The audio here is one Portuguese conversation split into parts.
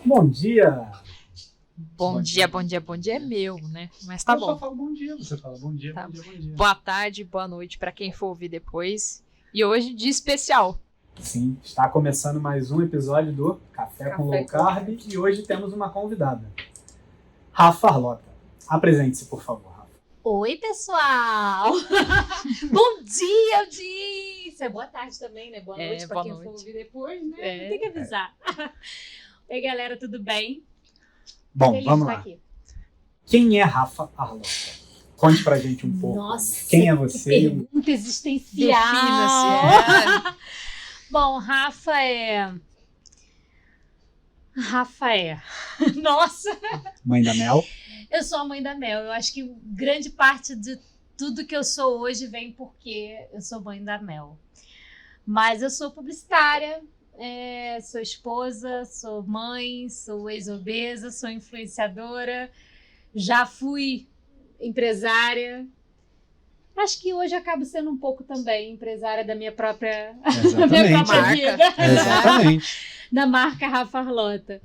Bom dia! Bom dia é meu, né? Mas tá Eu bom. só falo bom dia, você fala bom dia, Tá. bom dia. Boa tarde, boa noite pra quem for ouvir depois. E hoje, dia especial. Sim, está começando mais um episódio do Café com Low Carb e hoje temos uma convidada, Rafa Arlota. Apresente-se, por favor, Rafa. Oi, pessoal! Bom dia, audiência! Boa tarde também, né? Boa noite pra quem for ouvir depois, né? Tem que avisar. Oi, galera, tudo bem? Bom, Feliz vamos de lá. estar aqui. Quem é Rafa Arlota? Conte pra gente um pouco. Nossa, Quem é que você? pergunta existencial! Defina-se. Bom, Rafa é... Nossa! Mãe da Mel? Eu sou a mãe da Mel. Eu acho que grande parte de tudo que eu sou hoje vem porque eu sou mãe da Mel. Mas eu sou publicitária, sou esposa, sou mãe, sou ex-obesa, sou influenciadora, já fui empresária. Acho que hoje acabo sendo um pouco também empresária da minha própria, Exatamente. vida. Exatamente. Da marca Rafa Arlota.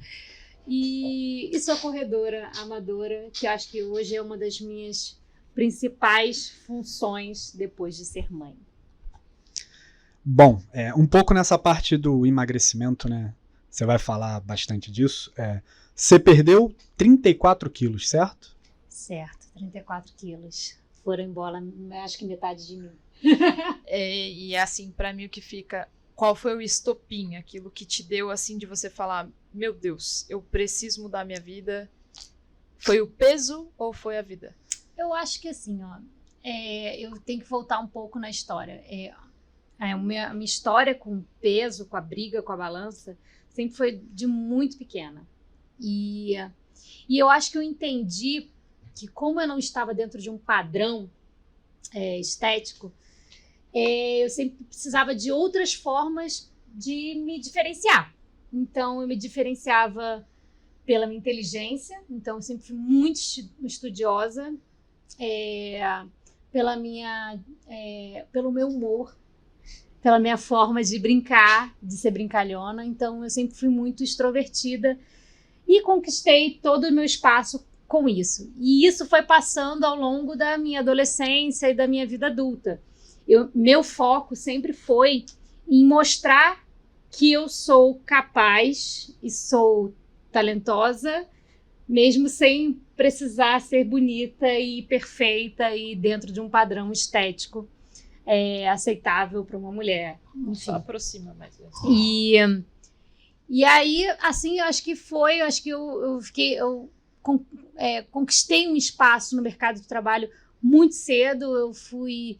E sou corredora amadora, que acho que hoje é uma das minhas principais funções depois de ser mãe. Bom, um pouco nessa parte do emagrecimento, né? Você vai falar bastante disso. Você perdeu 34 quilos, certo? Certo, 34 quilos. Foram embora, acho que metade de mim. E assim, pra mim o que fica... Qual foi o estopim? Aquilo que te deu, assim, de você falar... Meu Deus, eu preciso mudar minha vida. Foi o peso ou foi a vida? Eu acho que assim, eu tenho que voltar um pouco na história. A minha história com o peso, com a briga, com a balança, sempre foi de muito pequena. E eu acho que eu entendi que como eu não estava dentro de um padrão estético, eu sempre precisava de outras formas de me diferenciar. Então, eu me diferenciava pela minha inteligência. Então, eu sempre fui muito estudiosa, pelo meu humor, pela minha forma de brincar, de ser brincalhona. Então, eu sempre fui muito extrovertida e conquistei todo o meu espaço com isso. E isso foi passando ao longo da minha adolescência e da minha vida adulta. Meu foco sempre foi em mostrar que eu sou capaz e sou talentosa, mesmo sem precisar ser bonita e perfeita e dentro de um padrão estético aceitável para uma mulher. Enfim. Só aproxima mais. E aí, assim, eu acho que eu conquistei um espaço no mercado de trabalho muito cedo. Eu fui...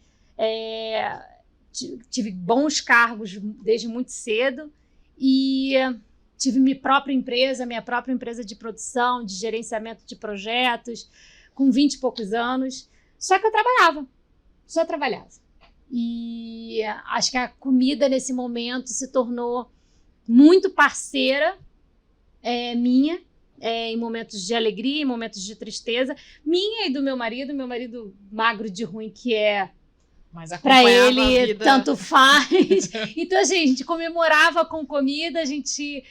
tive bons cargos desde muito cedo e tive minha própria empresa de produção, de gerenciamento de projetos, com 20 e poucos anos. Só que eu só trabalhava. E acho que a comida nesse momento se tornou muito parceira minha, em momentos de alegria, em momentos de tristeza, minha e do meu marido magro de ruim que para ele, tanto faz. Então, assim, a gente comemorava com comida, a gente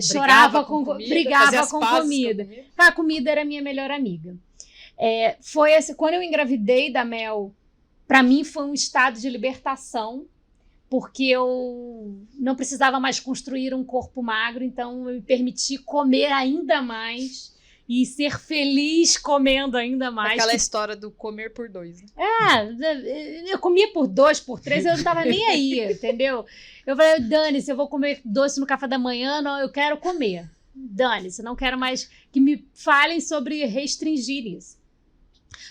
chorava brigava com comida. A comida era a minha melhor amiga. Foi assim, quando eu engravidei da Mel, para mim foi um estado de libertação, porque eu não precisava mais construir um corpo magro, então eu me permiti comer ainda mais e ser feliz comendo ainda mais. Aquela história do comer por 2. Né? Eu comia por 2, por 3, eu não tava nem aí, entendeu? Eu falei, dane-se, eu vou comer doce no café da manhã, não, eu quero comer. Dane-se, não quero mais que me falem sobre restringir isso.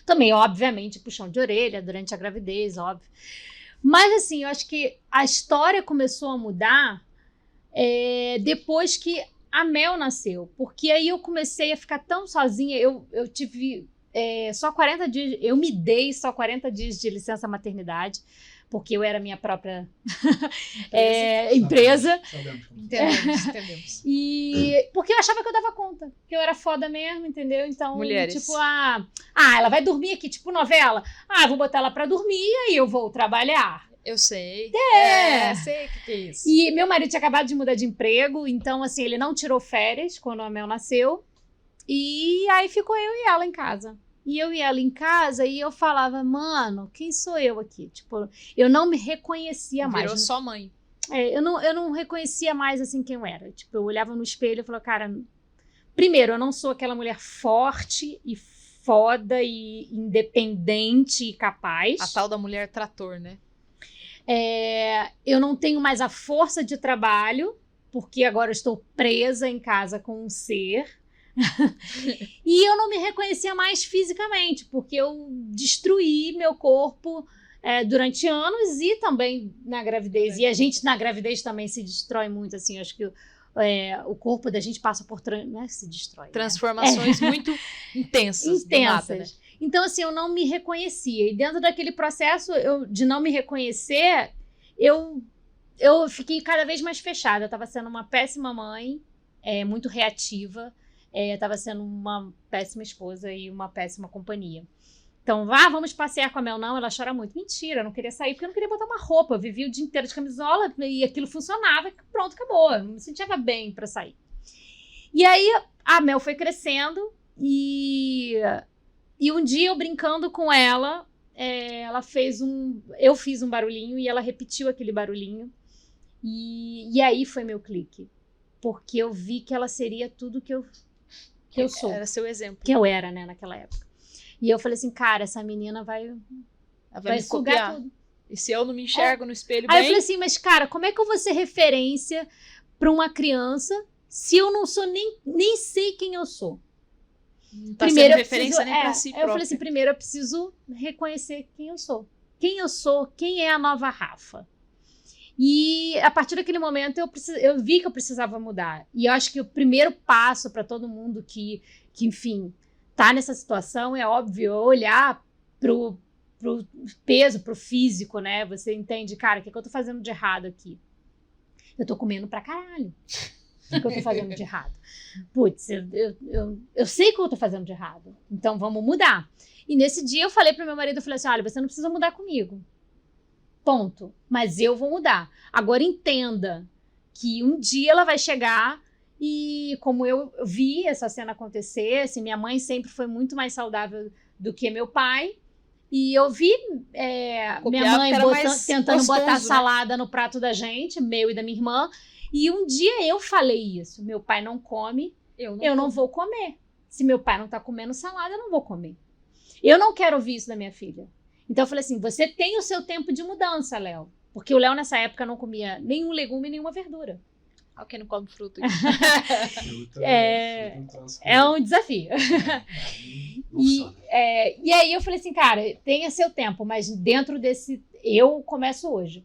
Também, obviamente, puxão de orelha durante a gravidez, óbvio. Mas, assim, eu acho que a história começou a mudar depois que a Mel nasceu, porque aí eu comecei a ficar tão sozinha, eu tive só 40 dias, eu me dei só 40 dias de licença maternidade, porque eu era minha própria empresa. Entendemos. E porque eu achava que eu dava conta, que eu era foda mesmo, entendeu? Então, mulheres. Tipo, ela vai dormir aqui, tipo novela. Vou botar ela pra dormir e aí eu vou trabalhar. Eu sei. Sei o que é isso. E meu marido tinha acabado de mudar de emprego, então, assim, ele não tirou férias quando a Mel nasceu. E aí ficou eu e ela em casa. E eu e ela em casa, e eu falava, mano, quem sou eu aqui? Tipo, eu não me reconhecia mais. Virou só mãe. Eu não reconhecia mais, assim, quem eu era. Tipo, eu olhava no espelho e falava, cara, primeiro, eu não sou aquela mulher forte e foda e independente e capaz. A tal da mulher trator, né? Eu não tenho mais a força de trabalho, porque agora eu estou presa em casa com um ser. E eu não me reconhecia mais fisicamente, porque eu destruí meu corpo durante anos e também na gravidez. E a gente na gravidez também se destrói muito, assim, acho que o corpo da gente passa por... Não é que se destrói, transformações muito intensas. Do nada, né? Então, assim, eu não me reconhecia. E dentro daquele processo de não me reconhecer, eu fiquei cada vez mais fechada. Eu estava sendo uma péssima mãe, muito reativa. Estava sendo uma péssima esposa e uma péssima companhia. Então, vamos passear com a Mel. Não, ela chora muito. Mentira, eu não queria sair porque eu não queria botar uma roupa. Eu vivia o dia inteiro de camisola e aquilo funcionava. Pronto, acabou. Eu não me sentia bem para sair. E aí, a Mel foi crescendo e um dia eu brincando com ela, eu fiz um barulhinho e ela repetiu aquele barulhinho. E aí foi meu clique. Porque eu vi que ela seria tudo que eu sou. Era seu exemplo. Que eu era, né, naquela época. E eu falei assim, cara, essa menina vai sugar tudo. E se eu não me enxergo no espelho Aí bem... eu falei assim, mas cara, como é que eu vou ser referência para uma criança se eu não sou nem sei quem eu sou? Não tá sendo referência nem pra si própria. Eu falei assim, primeiro eu preciso reconhecer quem eu sou. Quem eu sou, quem é a nova Rafa. E a partir daquele momento eu vi que eu precisava mudar. E eu acho que o primeiro passo para todo mundo que, enfim, tá nessa situação é óbvio, olhar pro peso, pro físico, né? Você entende, cara, o que eu tô fazendo de errado aqui? Eu tô comendo pra caralho. O que eu tô fazendo de errado? Putz, eu sei o que eu tô fazendo de errado. Então vamos mudar. E nesse dia eu falei pro meu marido, eu falei assim, olha, você não precisa mudar comigo. Ponto. Mas eu vou mudar. Agora entenda que um dia ela vai chegar e como eu vi essa cena acontecer, assim, minha mãe sempre foi muito mais saudável do que meu pai. E eu vi minha mãe tentando botar salada no prato da gente, meu e da minha irmã. E um dia eu falei isso. Meu pai não come, eu não vou comer. Se meu pai não tá comendo salada, eu não vou comer. Eu não quero ouvir isso da minha filha. Então eu falei assim, você tem o seu tempo de mudança, Léo. Porque o Léo nessa época não comia nenhum legume, nenhuma verdura. Quem não come fruta? É um desafio. E aí eu falei assim, cara, tenha seu tempo, mas dentro desse... Eu começo hoje.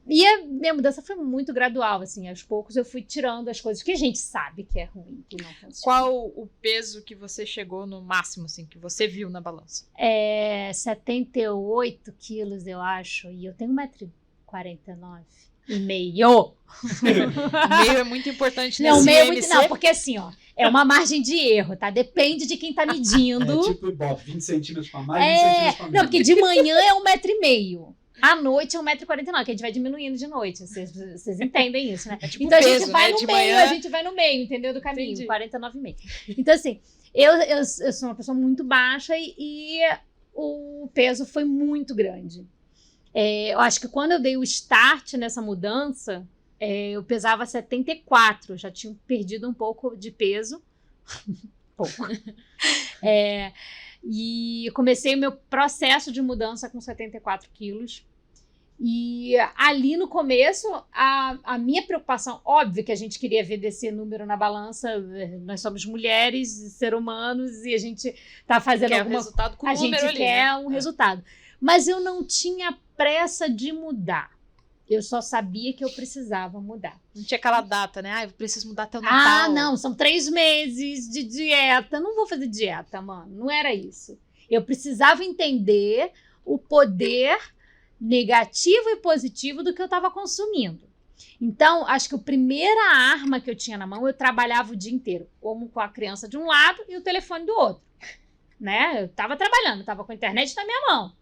E a minha mudança foi muito gradual, assim, aos poucos eu fui tirando as coisas que a gente sabe que é ruim, que não funciona. Qual o peso que você chegou no máximo, assim, que você viu na balança? 78 quilos, eu acho, e eu tenho 1,49 m. E meio. Meio é muito importante nesse meio é muito, não, porque assim, ó, é uma margem de erro, tá? Depende de quem tá medindo. Tipo Ibope, 20 centímetros pra mais, 20 centímetros pra menos. Não, porque de manhã é 1,5 m. À noite é 1,49 m, que a gente vai diminuindo de noite. Vocês entendem isso, né? É tipo então peso, a gente vai no meio, manhã... a gente vai no meio, entendeu? Do caminho, Entendi. 49,5. Então, assim, eu sou uma pessoa muito baixa e o peso foi muito grande. Eu acho que quando eu dei o start nessa mudança, eu pesava 74, já tinha perdido um pouco de peso. Pouco. E comecei o meu processo de mudança com 74 quilos. E ali no começo, a minha preocupação, óbvio que a gente queria ver desse número na balança, nós somos mulheres, seres humanos, e a gente tá fazendo alguma... resultado com o número ali, quer um resultado. Mas eu não tinha pressa de mudar. Eu só sabia que eu precisava mudar. Não tinha aquela data, né? Eu preciso mudar até o Natal. Não, são 3 meses de dieta. Não vou fazer dieta, mano. Não era isso. Eu precisava entender o poder negativo e positivo do que eu estava consumindo. Então, acho que a primeira arma que eu tinha na mão, eu trabalhava o dia inteiro, como com a criança de um lado e o telefone do outro. Né? Eu estava trabalhando, estava com a internet na minha mão.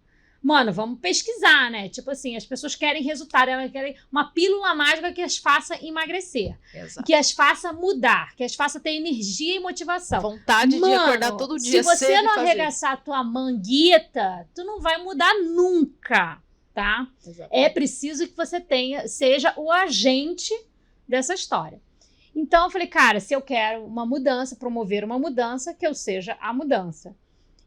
Mano, vamos pesquisar, né? Tipo assim, as pessoas querem resultado, elas querem uma pílula mágica que as faça emagrecer, Exato. que as faça mudar, que as faça ter energia e motivação. Vontade de acordar todo dia se você cedo não e fazer. arregaçar a tua manguita, tu não vai mudar nunca, tá? Exato. É preciso que você seja o agente dessa história. Então eu falei, cara, se eu quero uma mudança, promover uma mudança, que eu seja a mudança.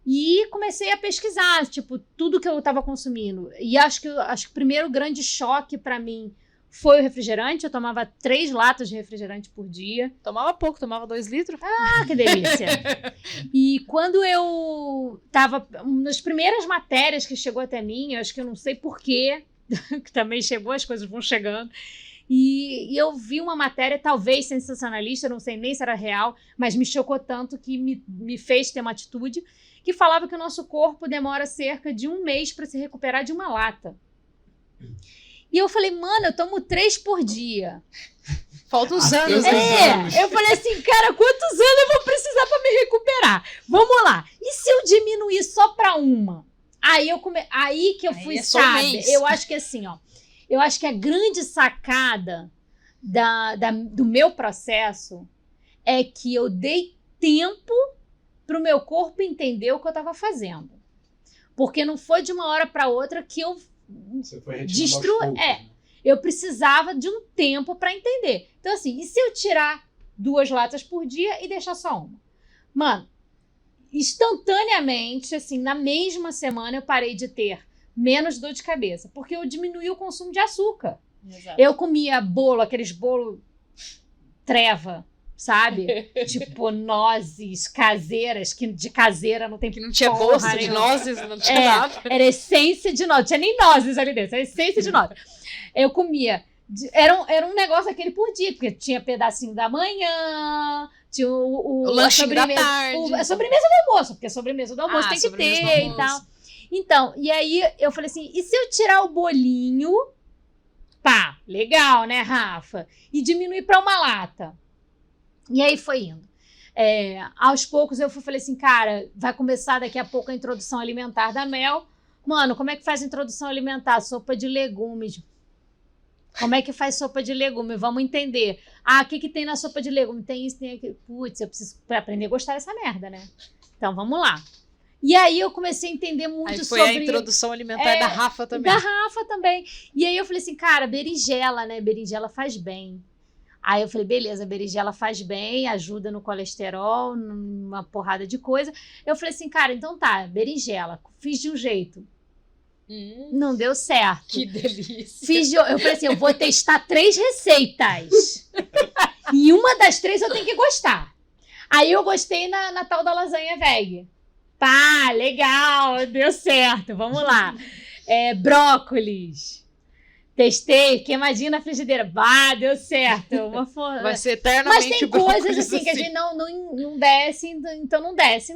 E comecei a pesquisar, tipo, tudo que eu estava consumindo. E acho que o primeiro grande choque para mim foi o refrigerante. Eu tomava 3 latas de refrigerante por dia. Tomava pouco, tomava 2 litros. Ah, que delícia! E quando eu tava... nas primeiras matérias que chegou até mim, eu acho que eu não sei porquê, que também chegou, as coisas vão chegando. E eu vi uma matéria, talvez sensacionalista, não sei nem se era real, mas me chocou tanto que me fez ter uma atitude, que falava que o nosso corpo demora cerca de 1 mês para se recuperar de uma lata. E eu falei, mano, eu tomo 3 por dia. Falta uns anos. Eu falei assim, cara, quantos anos eu vou precisar para me recuperar? Vamos lá. E se eu diminuir só para 1? Aí que eu fui, é só um sabe? mês. Eu acho que assim, ó. Eu acho que a grande sacada do meu processo é que eu dei tempo para o meu corpo entender o que eu estava fazendo. Porque não foi de uma hora para outra que eu destruí. Eu precisava de um tempo para entender. Então, assim, e se eu tirar 2 latas por dia e deixar só 1? Mano, instantaneamente, assim, na mesma semana eu parei de ter menos dor de cabeça, porque eu diminuí o consumo de açúcar. Exato. Eu comia bolo, aqueles bolos treva, sabe? Tipo nozes caseiras, que de caseira não tem, que não tinha porra gosto de nenhuma. nozes, não tinha nada. Era essência de nozes, não tinha nem nozes ali dentro, era essência de nozes. Eu comia, era um negócio aquele por dia, porque tinha pedacinho da manhã, tinha o lanchinho da tarde. a sobremesa do almoço, porque a sobremesa do almoço tem que sobremesa do ter e almoço. tal. Então, e aí eu falei assim, e se eu tirar o bolinho, pá, legal, né, Rafa? E diminuir para 1 lata. E aí foi indo. Aos poucos eu falei assim, cara, vai começar daqui a pouco a introdução alimentar da Mel. Mano, como é que faz a introdução alimentar? Sopa de legumes. Como é que faz sopa de legume? Vamos entender. Ah, o que tem na sopa de legume? Tem isso, tem aquilo. Putz, eu preciso aprender a gostar dessa merda, né? Então, vamos lá. E aí eu comecei a entender muito aí foi sobre... a introdução alimentar da Rafa também. Da Rafa também. E aí eu falei assim, cara, berinjela, né? Berinjela faz bem. Aí eu falei, beleza, berinjela faz bem, ajuda no colesterol, numa porrada de coisa. Eu falei assim, cara, então tá, berinjela. Fiz de um jeito. Não deu certo. Que delícia. Eu falei assim, eu vou testar 3 receitas. E uma das 3 eu tenho que gostar. Aí eu gostei na tal da lasanha veg. Pá, legal, deu certo, vamos lá. Brócolis. Testei, queimadinho na frigideira. Bah, deu certo. Vai ser eternamente. Mas tem coisas assim que a gente não desce, então não desce.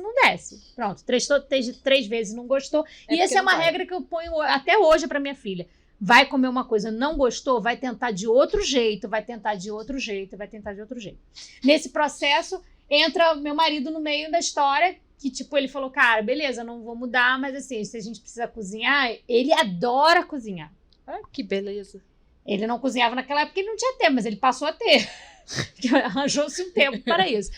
Pronto, 3 vezes não gostou. E essa é uma regra que eu ponho até hoje pra minha filha. Vai comer uma coisa, não gostou, vai tentar de outro jeito, vai tentar de outro jeito. Nesse processo, entra meu marido no meio da história, que tipo, ele falou, cara, beleza, não vou mudar, mas assim, se a gente precisa cozinhar, ele adora cozinhar. Ah, que beleza. Ele não cozinhava naquela época, ele não tinha tempo, mas ele passou a ter. Arranjou-se um tempo para isso.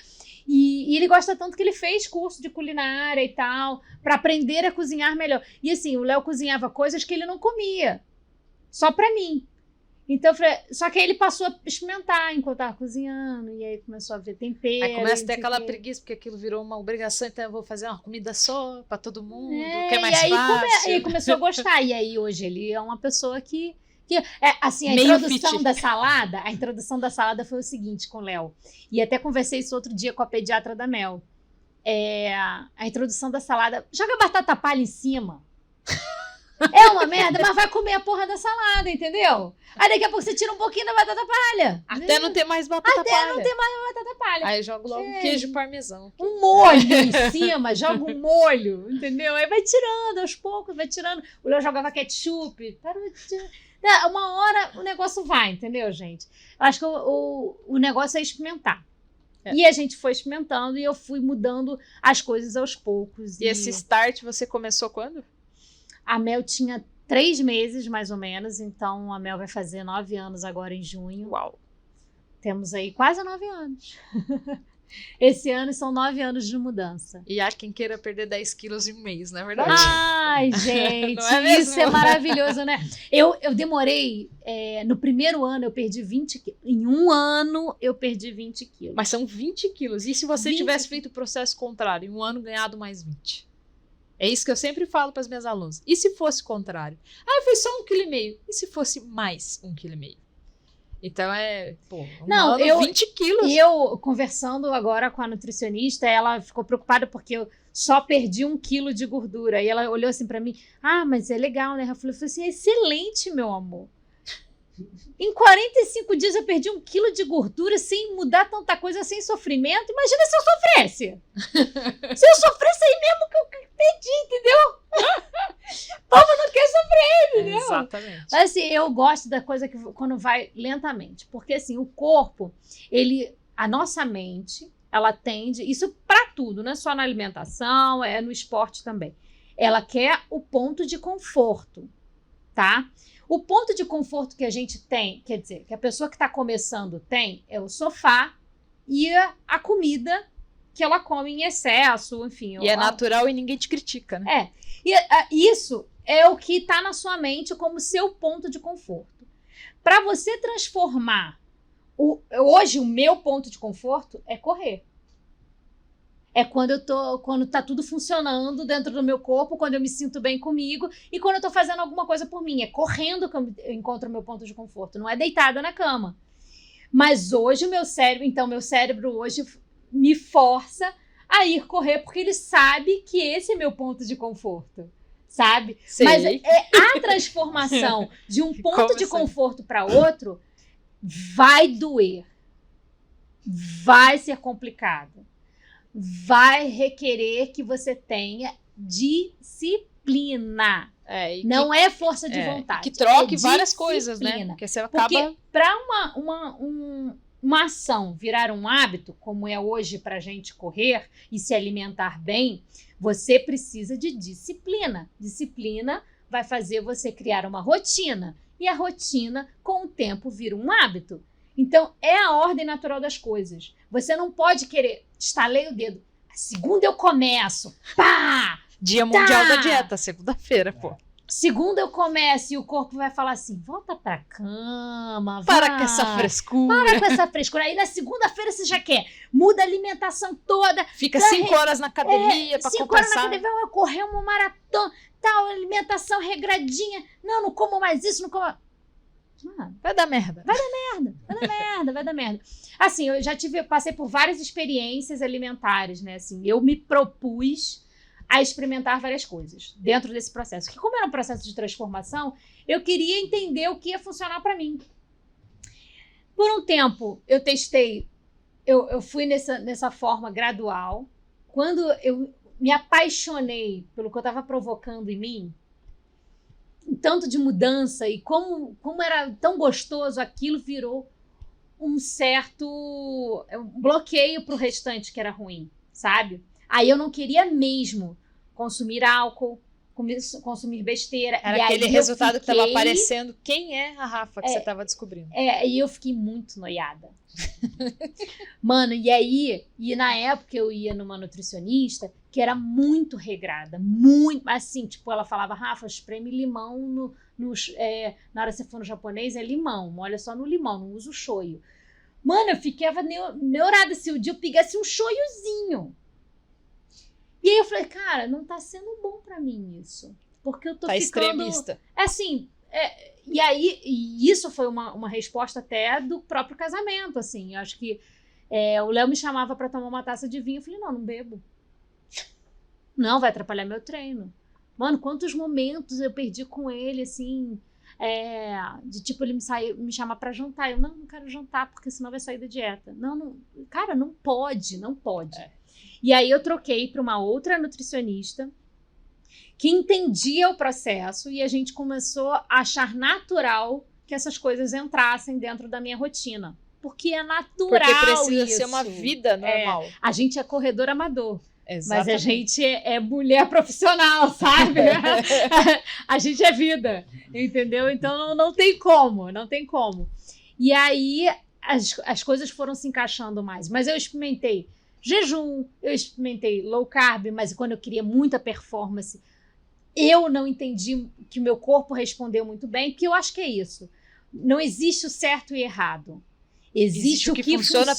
E ele gosta tanto que ele fez curso de culinária e tal, para aprender a cozinhar melhor. E assim, o Léo cozinhava coisas que ele não comia, só para mim. Então, eu falei, só que aí ele passou a experimentar enquanto estava cozinhando, e aí começou a ver tempero. Aí começa a ter aquela preguiça, porque aquilo virou uma obrigação, então eu vou fazer uma comida só para todo mundo, que é mais fácil. E aí começou a gostar, e aí hoje ele é uma pessoa que assim, a introdução da salada foi o seguinte com o Léo, e até conversei isso outro dia com a pediatra da Mel. A introdução da salada, joga batata palha em cima. É uma merda, mas vai comer a porra da salada, entendeu? Aí daqui a pouco você tira um pouquinho da batata palha. Até não ter mais batata palha. Aí joga logo queijo parmesão. Um molho em cima, joga um molho, entendeu? Aí vai tirando, aos poucos, vai tirando. O Léo jogava ketchup. Uma hora o negócio vai, entendeu, gente? Eu acho que o negócio é experimentar. E a gente foi experimentando e eu fui mudando as coisas aos poucos. E esse start você começou quando? A Mel tinha 3 meses, mais ou menos, então a Mel vai fazer 9 anos agora em junho. Uau. Temos aí quase 9 anos. Esse ano são 9 anos de mudança. E há quem queira perder 10 quilos em um mês, não é verdade? Ai, gente, Não é mesmo? isso é maravilhoso, né? Eu demorei, no primeiro ano eu perdi 20 quilos. Em um ano eu perdi 20 quilos. Mas são 20 quilos. E se você 20? tivesse feito o processo contrário, em um ano ganhado mais 20? É isso que eu sempre falo para as minhas alunas. E se fosse o contrário? Ah, foi só 1,5 kg. E se fosse mais 1,5 kg? Então Não, ano, 20 quilos. E eu, conversando agora com a nutricionista, ela ficou preocupada porque eu só perdi 1 quilo de gordura. E ela olhou assim pra mim, mas é legal, né? Eu falei assim, excelente, meu amor. Em 45 dias eu perdi 1 quilo de gordura sem mudar tanta coisa, sem sofrimento. Imagina se eu sofresse. Se eu sofresse aí mesmo que eu perdi, entendeu? O povo não quer sofrer, entendeu? Exatamente. Mas assim, eu gosto da coisa que quando vai lentamente. Porque assim, o corpo, a nossa mente, ela tende, isso pra tudo, não é só na alimentação, é no esporte também. Ela quer o ponto de conforto, tá? O ponto de conforto que a gente tem, quer dizer, que a pessoa que está começando tem, é o sofá e a comida que ela come em excesso, enfim. E é natural e ninguém te critica, né? Isso é o que está na sua mente como seu ponto de conforto. Para você transformar, hoje o meu ponto de conforto é correr. É quando tá tudo funcionando dentro do meu corpo, quando eu me sinto bem comigo e quando eu tô fazendo alguma coisa por mim. É correndo que eu encontro o meu ponto de conforto, não é deitada na cama. Mas hoje meu cérebro hoje me força a ir correr porque ele sabe que esse é meu ponto de conforto, sabe? Sei. Mas a transformação de um ponto de conforto para outro vai doer, vai ser complicado. Vai requerer que você tenha disciplina. Não é força de vontade. Que troque várias coisas, né? Porque você acaba... Porque para uma ação virar um hábito, como é hoje para a gente correr e se alimentar bem, você precisa de disciplina. Disciplina vai fazer você criar uma rotina. E a rotina, com o tempo, vira um hábito. Então, é a ordem natural das coisas. Você não pode querer, estalei o dedo, segunda eu começo, pá! Dia Mundial da Dieta, segunda-feira, pô. Segunda eu começo e o corpo vai falar assim, volta pra cama, para com essa frescura. Para com essa frescura. Aí na segunda-feira você já quer, muda a alimentação toda. Fica 5 horas na academia pra 5 compensar. 5 horas na academia, vai correr uma maratona, tal, alimentação regradinha. Não como mais isso, não como... Vai dar merda. Vai dar merda. Assim, eu já passei por várias experiências alimentares, né? Assim, eu me propus a experimentar várias coisas dentro desse processo. Que como era um processo de transformação, eu queria entender o que ia funcionar para mim. Por um tempo, eu testei, eu fui nessa forma gradual. Quando eu me apaixonei pelo que eu estava provocando em mim, tanto de mudança e como era tão gostoso, aquilo virou um certo bloqueio para o restante que era ruim, sabe? Aí eu não queria mesmo consumir álcool, consumir besteira. Era e aquele aí resultado que estava aparecendo. Quem é a Rafa que você estava descobrindo? E eu fiquei muito noiada. Mano, e na época eu ia numa nutricionista que era muito regrada, muito, assim, tipo, ela falava, Rafa, espreme limão na hora que você for no japonês é limão, molha só no limão, não usa o shoyu. Mano, eu ficava neurada se o dia eu pegasse um shoyuzinho. E aí eu falei, cara, não tá sendo bom pra mim isso, porque eu tô ficando... extremista. Assim, e isso foi uma resposta até do próprio casamento, assim, eu acho que o Léo me chamava pra tomar uma taça de vinho, eu falei, não bebo. Não, vai atrapalhar meu treino. Mano, quantos momentos eu perdi com ele, assim, de tipo, ele me chamar pra jantar. Eu, não quero jantar, porque senão vai sair da dieta. Não, cara, não pode. E aí eu troquei pra uma outra nutricionista que entendia o processo e a gente começou a achar natural que essas coisas entrassem dentro da minha rotina. Porque é natural. Porque precisa isso. ser uma vida normal. A gente é corredor amador. Mas a gente é mulher profissional, sabe? A gente é vida, entendeu? Então não tem como. E aí as coisas foram se encaixando mais. Mas eu experimentei jejum, eu experimentei low carb, mas quando eu queria muita performance, eu não entendi que o meu corpo respondeu muito bem, porque eu acho que é isso. Não existe o certo e errado. Existe o que funciona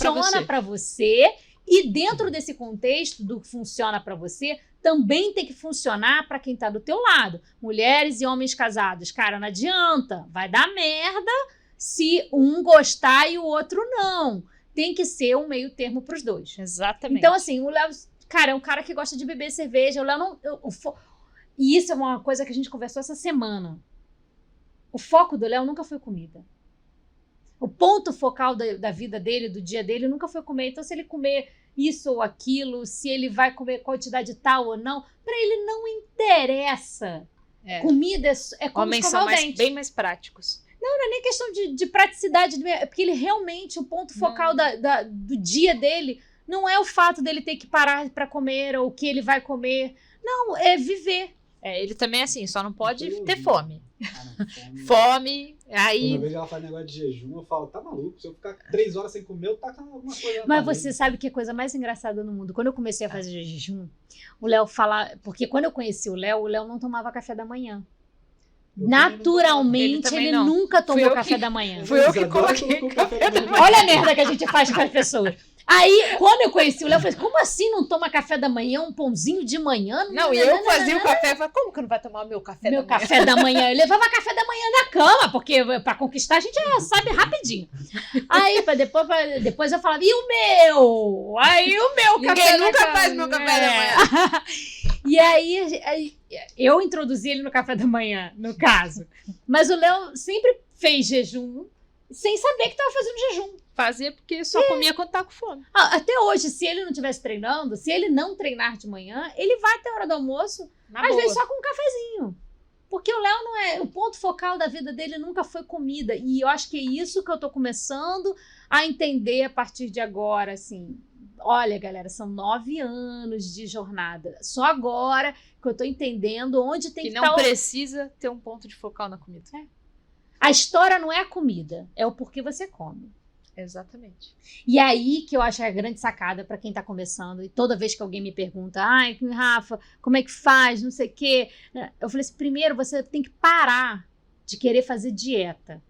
para você. E dentro desse contexto do que funciona para você, também tem que funcionar para quem tá do teu lado. Mulheres e homens casados. Cara, não adianta. Vai dar merda se um gostar e o outro não. Tem que ser um meio termo pros dois. Exatamente. Então, assim, o Léo, cara, é um cara que gosta de beber cerveja. O Léo não... E isso é uma coisa que a gente conversou essa semana. O foco do Léo nunca foi comida. O ponto focal da vida dele, do dia dele, nunca foi comer. Então, se ele comer isso ou aquilo, se ele vai comer quantidade tal ou não, para ele não interessa. Comida é como homens escovar são o dente. bem mais práticos. Não é nem questão de praticidade, é porque ele realmente, o ponto focal do dia dele não é o fato dele ter que parar para comer ou o que ele vai comer. Não, é viver. Ele também é assim, só não pode ter fome. Não, Fome, aí... Quando eu vejo ela faz negócio de jejum, eu falo, tá maluco, se eu ficar 3 horas sem comer, eu taco alguma coisa. Mas você sabe que é a coisa mais engraçada no mundo? Quando eu comecei a fazer jejum, o Léo fala... Porque quando eu conheci o Léo não tomava café da manhã. Naturalmente, ele nunca tomou café da manhã. Fui eu que coloquei café da manhã. Olha a merda que a gente faz com as pessoas. Aí, quando eu conheci o Léo, eu falei, como assim não toma café da manhã, um pãozinho de manhã? Não, e eu fazia o café, eu falei, como que não vai tomar o meu café da manhã? Meu café da manhã, eu levava café da manhã na cama, porque pra conquistar a gente já sabe rapidinho. Aí, depois eu falava, e o meu? Aí o meu Ninguém café nunca faz meu café da manhã. E aí, eu introduzi ele no café da manhã, no caso. Mas o Léo sempre fez jejum, sem saber que estava fazendo jejum. Fazia porque só comia quando tava com fome. Até hoje, se ele não estivesse treinando, se ele não treinar de manhã, ele vai até a hora do almoço, às vezes só com um cafezinho. Porque o Léo não é... O ponto focal da vida dele nunca foi comida. E eu acho que é isso que eu tô começando a entender a partir de agora, assim. Olha, galera, são 9 anos de jornada. Só agora que eu tô entendendo onde tem que não precisa ter um ponto de focal na comida. A história não é a comida, é o porquê você come. Exatamente. E aí que eu acho a grande sacada para quem tá começando. E toda vez que alguém me pergunta, ai, Rafa, como é que faz, não sei o quê. Eu falei assim, primeiro você tem que parar de querer fazer dieta.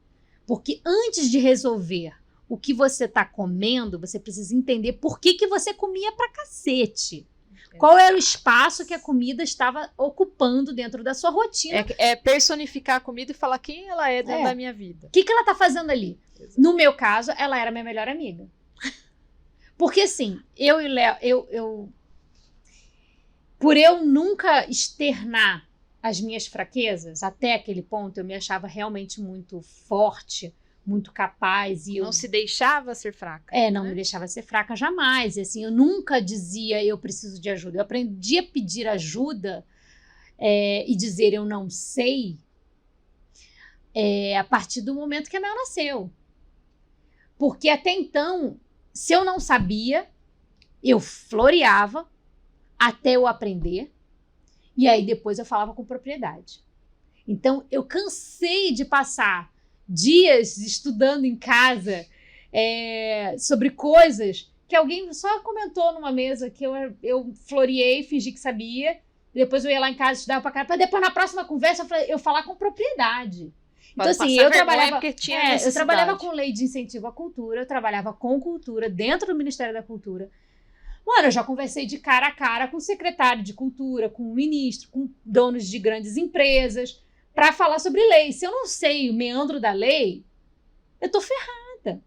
Porque antes de resolver o que você tá comendo, você precisa entender por que você comia pra cacete. Qual era o espaço que a comida estava ocupando dentro da sua rotina. É personificar a comida e falar quem ela é dentro da minha vida. O que ela tá fazendo ali? Exato. No meu caso, ela era minha melhor amiga. Porque assim, eu e Léo, por eu nunca externar as minhas fraquezas, até aquele ponto eu me achava realmente muito forte, muito capaz. E não se deixava ser fraca. Não me deixava ser fraca jamais. E assim, eu nunca dizia eu preciso de ajuda. Eu aprendi a pedir ajuda e dizer eu não sei a partir do momento que a Mel nasceu. Porque até então, se eu não sabia, eu floreava até eu aprender. E aí depois eu falava com propriedade. Então eu cansei de passar dias estudando em casa sobre coisas que alguém só comentou numa mesa que eu floreei, fingi que sabia, depois eu ia lá em casa estudar pra caramba, depois na próxima conversa eu falar com propriedade. Então assim, eu trabalhava com lei de incentivo à cultura, eu trabalhava com cultura dentro do Ministério da Cultura. Mano, eu já conversei de cara a cara com o secretário de cultura, com o ministro, com donos de grandes empresas, para falar sobre lei. Se eu não sei o meandro da lei, eu tô ferrada.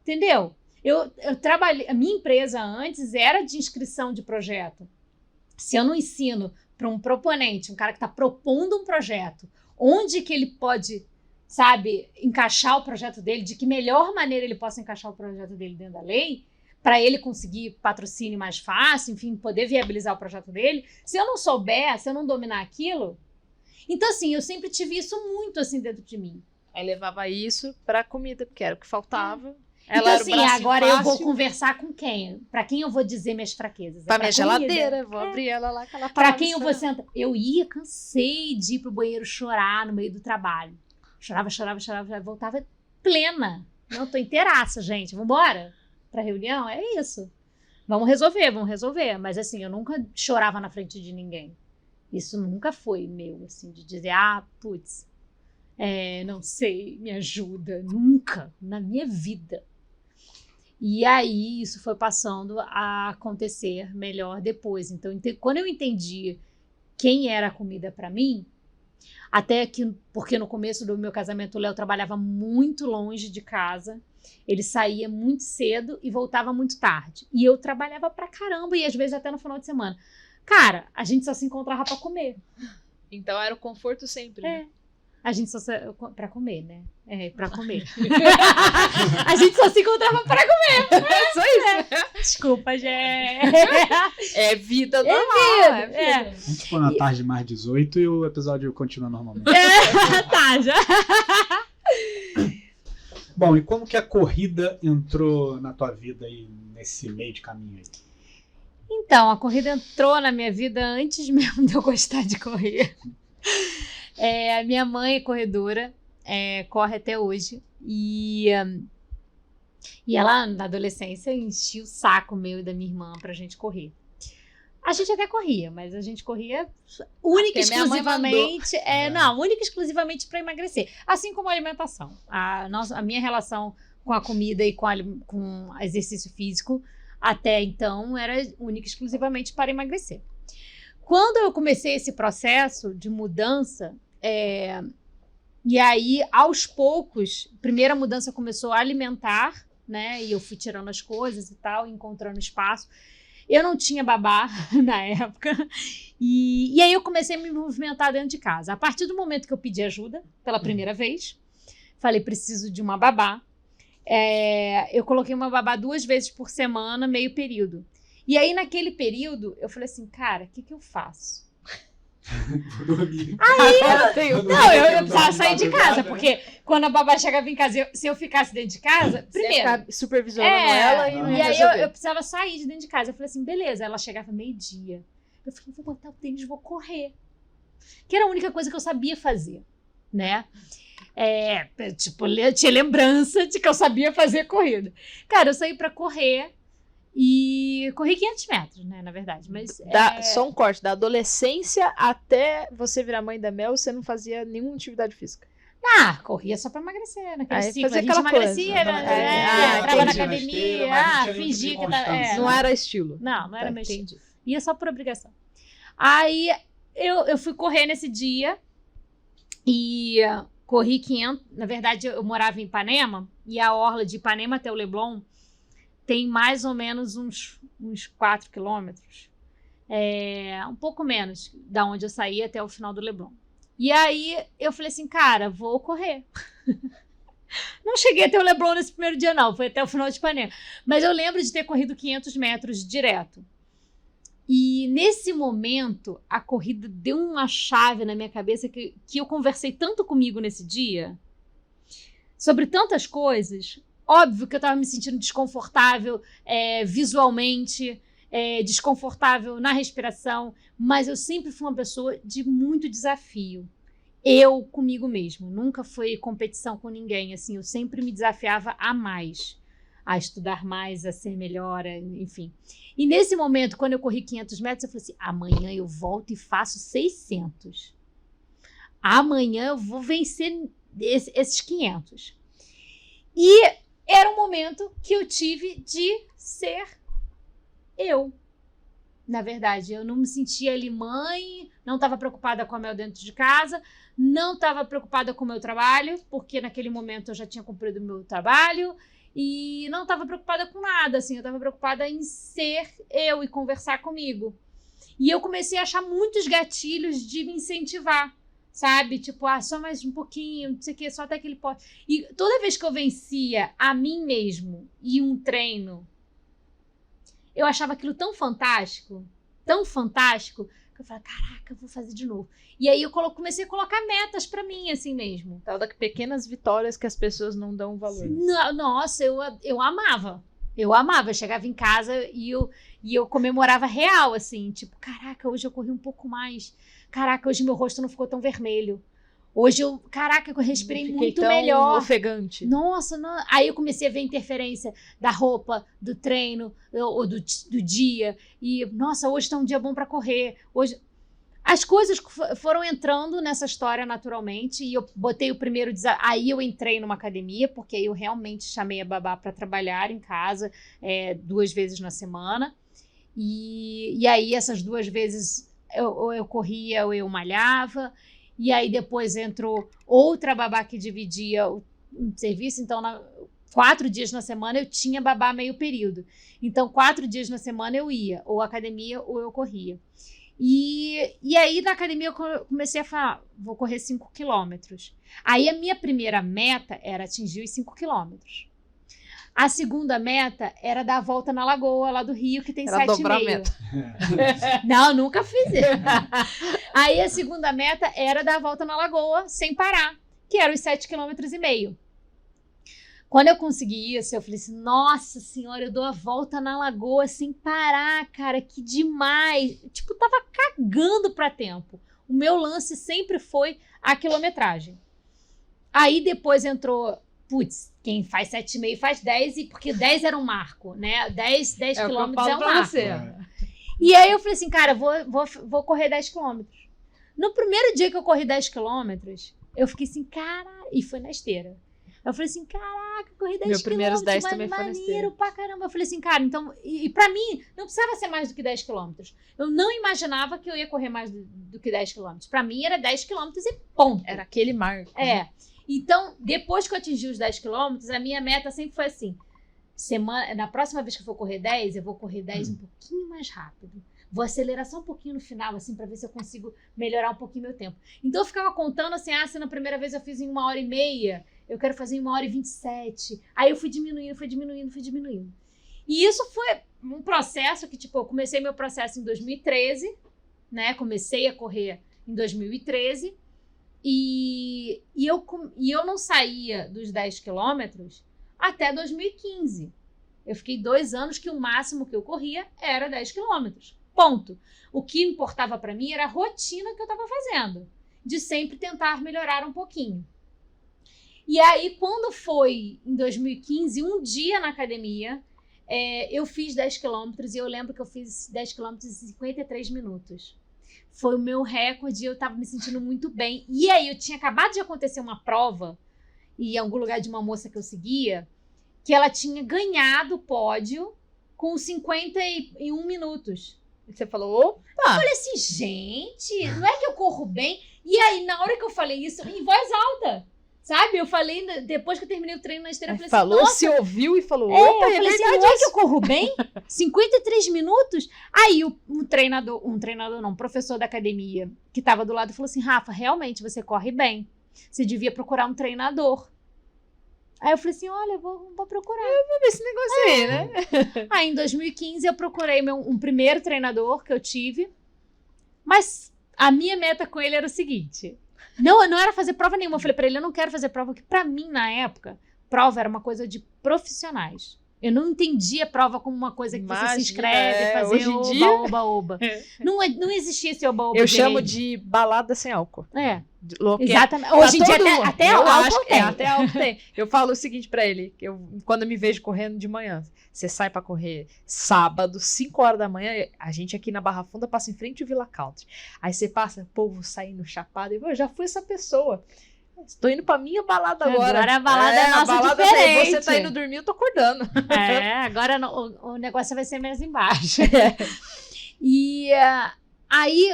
Entendeu? Eu trabalhei... A minha empresa antes era de inscrição de projeto. Se eu não ensino para um proponente, um cara que está propondo um projeto, onde que ele pode, sabe, encaixar o projeto dele, de que melhor maneira ele possa encaixar o projeto dele dentro da lei, para ele conseguir patrocínio mais fácil, enfim, poder viabilizar o projeto dele. Se eu não souber, se eu não dominar aquilo... Então, assim, eu sempre tive isso muito, assim, dentro de mim. Aí levava isso pra comida, porque era o que faltava. Ela Então, era o assim, bracinho agora eu vou fácil. conversar com quem? Pra quem eu vou dizer minhas fraquezas? Pra minha comida. geladeira, vou abrir ela lá que ela Pra tava quem eu me vou esperando. sentar? Eu cansei de ir pro banheiro chorar no meio do trabalho. Chorava, voltava plena. Não, tô inteiraça, gente. Vambora? Pra reunião? É isso. Vamos resolver. Mas assim, eu nunca chorava na frente de ninguém. Isso nunca foi meu, assim, de dizer, putz, não sei, me ajuda. Nunca, na minha vida. E aí, isso foi passando a acontecer melhor depois. Então, quando eu entendi quem era a comida para mim, até que, porque no começo do meu casamento, o Léo trabalhava muito longe de casa, ele saía muito cedo e voltava muito tarde. E eu trabalhava pra caramba, e às vezes até no final de semana. Cara, a gente só se encontrava pra comer. Então era o conforto sempre. Né? A gente só pra comer, né? Pra comer. A gente só se encontrava pra comer. Só isso. Desculpa, gente. É vida normal. É vida. A gente põe na tarde mais 18 e o episódio continua normalmente. Tá, já. Bom, e como que a corrida entrou na tua vida aí, nesse meio de caminho aí? Então, a corrida entrou na minha vida antes mesmo de eu gostar de correr. A minha mãe é corredora, corre até hoje. E ela, na adolescência, enchia o saco meu e da minha irmã pra gente correr. A gente até corria, mas a gente corria única e exclusivamente. Única e exclusivamente para emagrecer. Assim como a alimentação. A minha relação com a comida e com exercício físico, até então, era única e exclusivamente para emagrecer. Quando eu comecei esse processo de mudança, e aí, aos poucos, a primeira mudança começou a alimentar, né? E eu fui tirando as coisas e tal, encontrando espaço. Eu não tinha babá na época. E aí eu comecei a me movimentar dentro de casa. A partir do momento que eu pedi ajuda, pela primeira vez, falei, preciso de uma babá. Eu coloquei uma babá 2 vezes por semana, meio período. E aí, naquele período, eu falei assim, cara, o que eu faço? Aí, eu precisava sair de casa, porque quando a babá chegava em casa, se eu ficasse dentro de casa, primeiro... Ficar supervisionando ela e não ia aí resolver. eu precisava sair de dentro de casa. Eu falei assim, beleza. Ela chegava meio-dia. Eu falei, vou botar o tênis e vou correr. Que era a única coisa que eu sabia fazer, né? Tinha lembrança de que eu sabia fazer corrida. Cara, eu saí pra correr e corri 500 metros, né, na verdade. Mas, Só um corte, da adolescência até você virar mãe da Mel, você não fazia nenhuma atividade física. Corria só pra emagrecer, naquele Aí ciclo. fazia A gente aquela emagrecia, coisa. entrava na entendi. academia, fingia que tava... Não era estilo. Não era meu estilo. Entendi. Ia só por obrigação. Aí eu fui correr nesse dia e corri 500. Na verdade, eu morava em Ipanema e a orla de Ipanema até o Leblon tem mais ou menos uns 4 quilômetros. Um pouco menos da onde eu saí até o final do Leblon. E aí eu falei assim, cara, vou correr. Não cheguei até o Leblon nesse primeiro dia, não. Foi até o final de Ipanema. Mas eu lembro de ter corrido 500 metros direto. E nesse momento, a corrida deu uma chave na minha cabeça que eu conversei tanto comigo nesse dia, sobre tantas coisas. Óbvio que eu estava me sentindo desconfortável visualmente, desconfortável na respiração, mas eu sempre fui uma pessoa de muito desafio. Eu comigo mesmo, nunca foi competição com ninguém, assim, eu sempre me desafiava a mais, a estudar mais, a ser melhor, enfim. E nesse momento, quando eu corri 500 metros, eu falei assim, amanhã eu volto e faço 600. Amanhã eu vou vencer esses 500. E era um momento que eu tive de ser eu. Na verdade, eu não me sentia ali mãe, não estava preocupada com a Mel dentro de casa, não estava preocupada com o meu trabalho, porque naquele momento eu já tinha cumprido o meu trabalho, e não estava preocupada com nada, assim, eu estava preocupada em ser eu e conversar comigo. E eu comecei a achar muitos gatilhos de me incentivar, sabe? Tipo, só mais um pouquinho, não sei o que, só até aquele pote. E toda vez que eu vencia a mim mesmo e um treino, eu achava aquilo tão fantástico, que eu falei, caraca, eu vou fazer de novo. E aí eu comecei a colocar metas pra mim, assim mesmo. Tal da pequenas vitórias que as pessoas não dão valor. Nossa, eu amava. Eu amava. Eu chegava em casa e eu comemorava real, assim. Tipo, caraca, hoje eu corri um pouco mais. Caraca, hoje meu rosto não ficou tão vermelho. Hoje caraca, eu respirei muito tão melhor. Ofegante. Nossa, não. Aí eu comecei a ver a interferência da roupa, do treino, ou do dia. E, nossa, hoje tá um dia bom pra correr. Hoje... As coisas foram entrando nessa história naturalmente. E eu botei o primeiro desafio. Aí eu entrei numa academia, porque aí eu realmente chamei a babá pra trabalhar em casa 2 vezes na semana. E aí essas 2 vezes eu corria ou eu malhava. E aí depois entrou outra babá que dividia o serviço. Então, 4 dias na semana eu tinha babá meio período. Então, 4 dias na semana eu ia, ou academia ou eu corria. E aí na academia eu comecei a falar, vou correr 5 quilômetros. Aí a minha primeira meta era atingir os 5 quilômetros. A segunda meta era dar a volta na lagoa lá do Rio, que tem 7,5. Não, nunca fiz isso. Aí a segunda meta era dar a volta na lagoa sem parar, que era os 7,5 km. Quando eu consegui isso, eu falei assim, nossa senhora, eu dou a volta na lagoa sem parar, cara, que demais. Tipo, tava cagando pra tempo. O meu lance sempre foi a quilometragem. Aí depois entrou... Putz, quem faz 7,5 faz 10, porque 10 era um marco, né? 10 quilômetros é um marco. Você. E aí eu falei assim, cara, vou correr 10 quilômetros. No primeiro dia que eu corri 10 quilômetros, eu fiquei assim, cara, e foi na esteira. Eu falei assim, caraca, eu corri 10 Meu primeiros 10 também foi na maneiro esteira. pra caramba. Eu falei assim, cara, então... E pra mim, não precisava ser mais do que 10 quilômetros. Eu não imaginava que eu ia correr mais do que 10 quilômetros. Pra mim, era 10 quilômetros e ponto. Era aquele marco. Então, depois que eu atingi os 10 quilômetros, a minha meta sempre foi assim, na próxima vez que eu for correr 10, eu vou correr 10 um pouquinho mais rápido. Vou acelerar só um pouquinho no final, assim, pra ver se eu consigo melhorar um pouquinho meu tempo. Então, eu ficava contando assim, se na primeira vez eu fiz em 1h30, eu quero fazer em 1h27. Aí eu fui diminuindo. E isso foi um processo que, tipo, eu comecei meu processo em 2013, né? Comecei a correr em 2013. E eu não saía dos 10 quilômetros até 2015. Eu fiquei 2 anos que o máximo que eu corria era 10 quilômetros. Ponto. O que importava para mim era a rotina que eu estava fazendo, de sempre tentar melhorar um pouquinho. E aí, quando foi em 2015, um dia na academia, eu fiz 10 quilômetros e eu lembro que eu fiz 10 quilômetros em 53 minutos. Foi o meu recorde e eu tava me sentindo muito bem. E aí, eu tinha acabado de acontecer uma prova, em algum lugar de uma moça que eu seguia, que ela tinha ganhado o pódio com 51 minutos. E você falou, opa! Eu falei assim, gente, não é que eu corro bem? E aí, na hora que eu falei isso, em voz alta, sabe? Eu falei, depois que eu terminei o treino na esteira, eu falei falou, assim, nossa, se ouviu e falou, opa, eu falei assim, não é que eu corro bem? 53 minutos? Aí um professor da academia que estava do lado falou assim, Rafa, realmente você corre bem. Você devia procurar um treinador. Aí eu falei assim, olha, vou procurar. Vou ver esse negócio aí, né? Aí em 2015 eu procurei um primeiro treinador que eu tive, mas a minha meta com ele era o seguinte, não era fazer prova nenhuma. Eu falei pra ele, eu não quero fazer prova, porque pra mim, na época, prova era uma coisa de profissionais. Eu não entendia prova como uma coisa que você se inscreve, fazer hoje em dia... oba. Não existia esse oba-oba. Eu chamo de balada sem álcool. Exatamente. Hoje em dia até álcool tem. Até álcool tem. Eu falo o seguinte pra ele, quando eu me vejo correndo de manhã, você sai pra correr sábado, 5 horas da manhã, a gente aqui na Barra Funda passa em frente ao Villa Country. Aí você passa, povo saindo chapado, e eu já fui essa pessoa. Estou indo pra minha balada agora. Agora a balada é nossa diferente. Você tá indo dormir, eu tô acordando. Agora o negócio vai ser mais embaixo. E aí,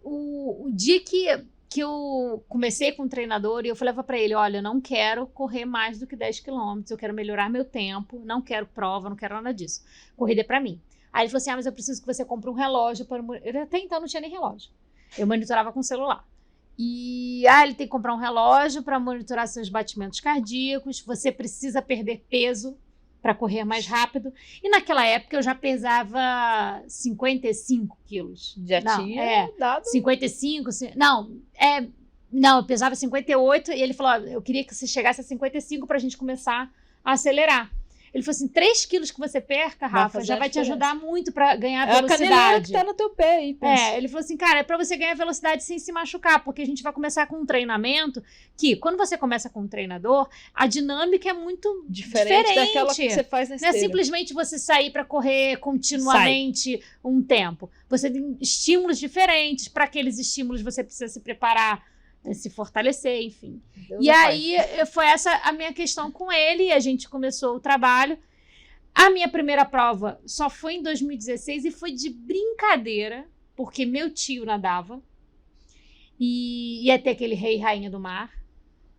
o dia que eu comecei com o treinador, e eu falava pra ele, olha, eu não quero correr mais do que 10 quilômetros, eu quero melhorar meu tempo, não quero prova, não quero nada disso. Corrida é pra mim. Aí ele falou assim, mas eu preciso que você compre um relógio. Eu até então não tinha nem relógio. Eu monitorava com o celular. E ele tem que comprar um relógio para monitorar seus batimentos cardíacos. Você precisa perder peso para correr mais rápido. E naquela época eu já pesava 55 quilos. Já tinha dado. 55, não, eu pesava 58 e ele falou, ó, eu queria que você chegasse a 55 pra gente começar a acelerar. Ele falou assim, 3 quilos que você perca, Rafa, já vai te ajudar muito pra ganhar velocidade. É a canelada que tá no teu pé aí. Ele falou assim, cara, é pra você ganhar velocidade sem se machucar, porque a gente vai começar com um treinamento que, quando você começa com um treinador, a dinâmica é muito diferente daquela que você faz na esteira. Não é simplesmente você sair pra correr continuamente um tempo. Você tem estímulos diferentes, para aqueles estímulos você precisa se preparar, se fortalecer, enfim. E aí, foi essa a minha questão com ele, e a gente começou o trabalho. A minha primeira prova só foi em 2016 e foi de brincadeira, porque meu tio nadava, e ia ter aquele rei e rainha do mar,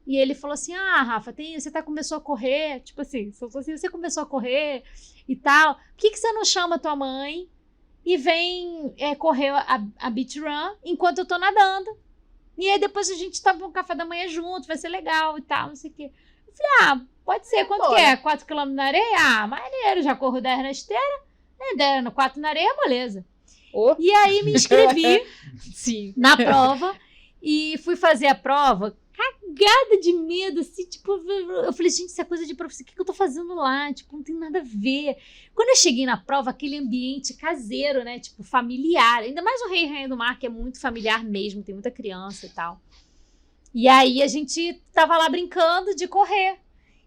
e ele falou assim, Rafa, você começou a correr, tipo assim, você começou a correr e tal, por que você não chama tua mãe e vem correr a beach run enquanto eu tô nadando? E aí depois a gente toma um café da manhã junto, vai ser legal e tal, não sei o quê. Eu falei, pode ser, quanto que é? 4 km na areia? Maneiro, já corro 10 na esteira, 4 na areia, moleza. E aí me inscrevi na prova e fui fazer a prova, cagada de medo, assim, tipo, eu falei, gente, isso é coisa de professor, o que eu tô fazendo lá? Tipo, não tem nada a ver. Quando eu cheguei na prova, aquele ambiente caseiro, né, tipo, familiar, ainda mais o Rei e Rainha do Mar, que é muito familiar mesmo, tem muita criança e tal. E aí a gente tava lá brincando de correr.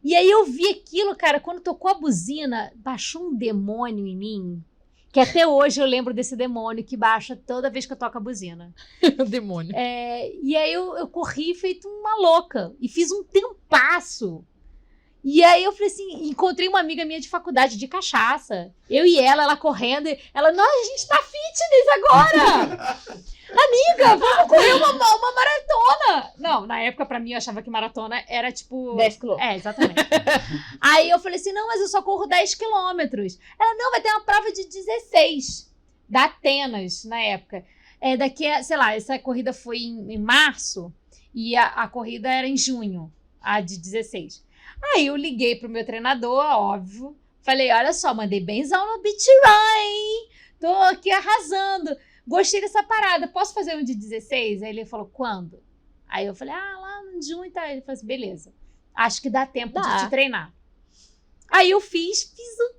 E aí eu vi aquilo, cara, quando tocou a buzina, baixou um demônio em mim, que até hoje eu lembro desse demônio que baixa toda vez que eu toco a buzina. O demônio. E aí eu corri feito uma louca. E fiz um tempasso. E aí eu falei assim, encontrei uma amiga minha de faculdade de cachaça. Eu e ela correndo. Ela, nossa, a gente tá fitness agora! Amiga, vamos correr uma maratona! Não, na época pra mim eu achava que maratona era tipo... 10 quilômetros. Exatamente. Aí eu falei assim, não, mas eu só corro 10 quilômetros. Ela, não, vai ter uma prova de 16. Da Atenas, na época. Daqui a, sei lá, essa corrida foi em março e a corrida era em junho, a de 16. Aí eu liguei pro meu treinador, óbvio. Falei, olha só, mandei benzão no beach run, hein? Tô aqui arrasando. Gostei dessa parada, posso fazer um de 16? Aí ele falou, quando? Aí eu falei, lá em junho e tal. Ele falou assim, beleza. Acho que dá tempo de te treinar. Aí eu fiz um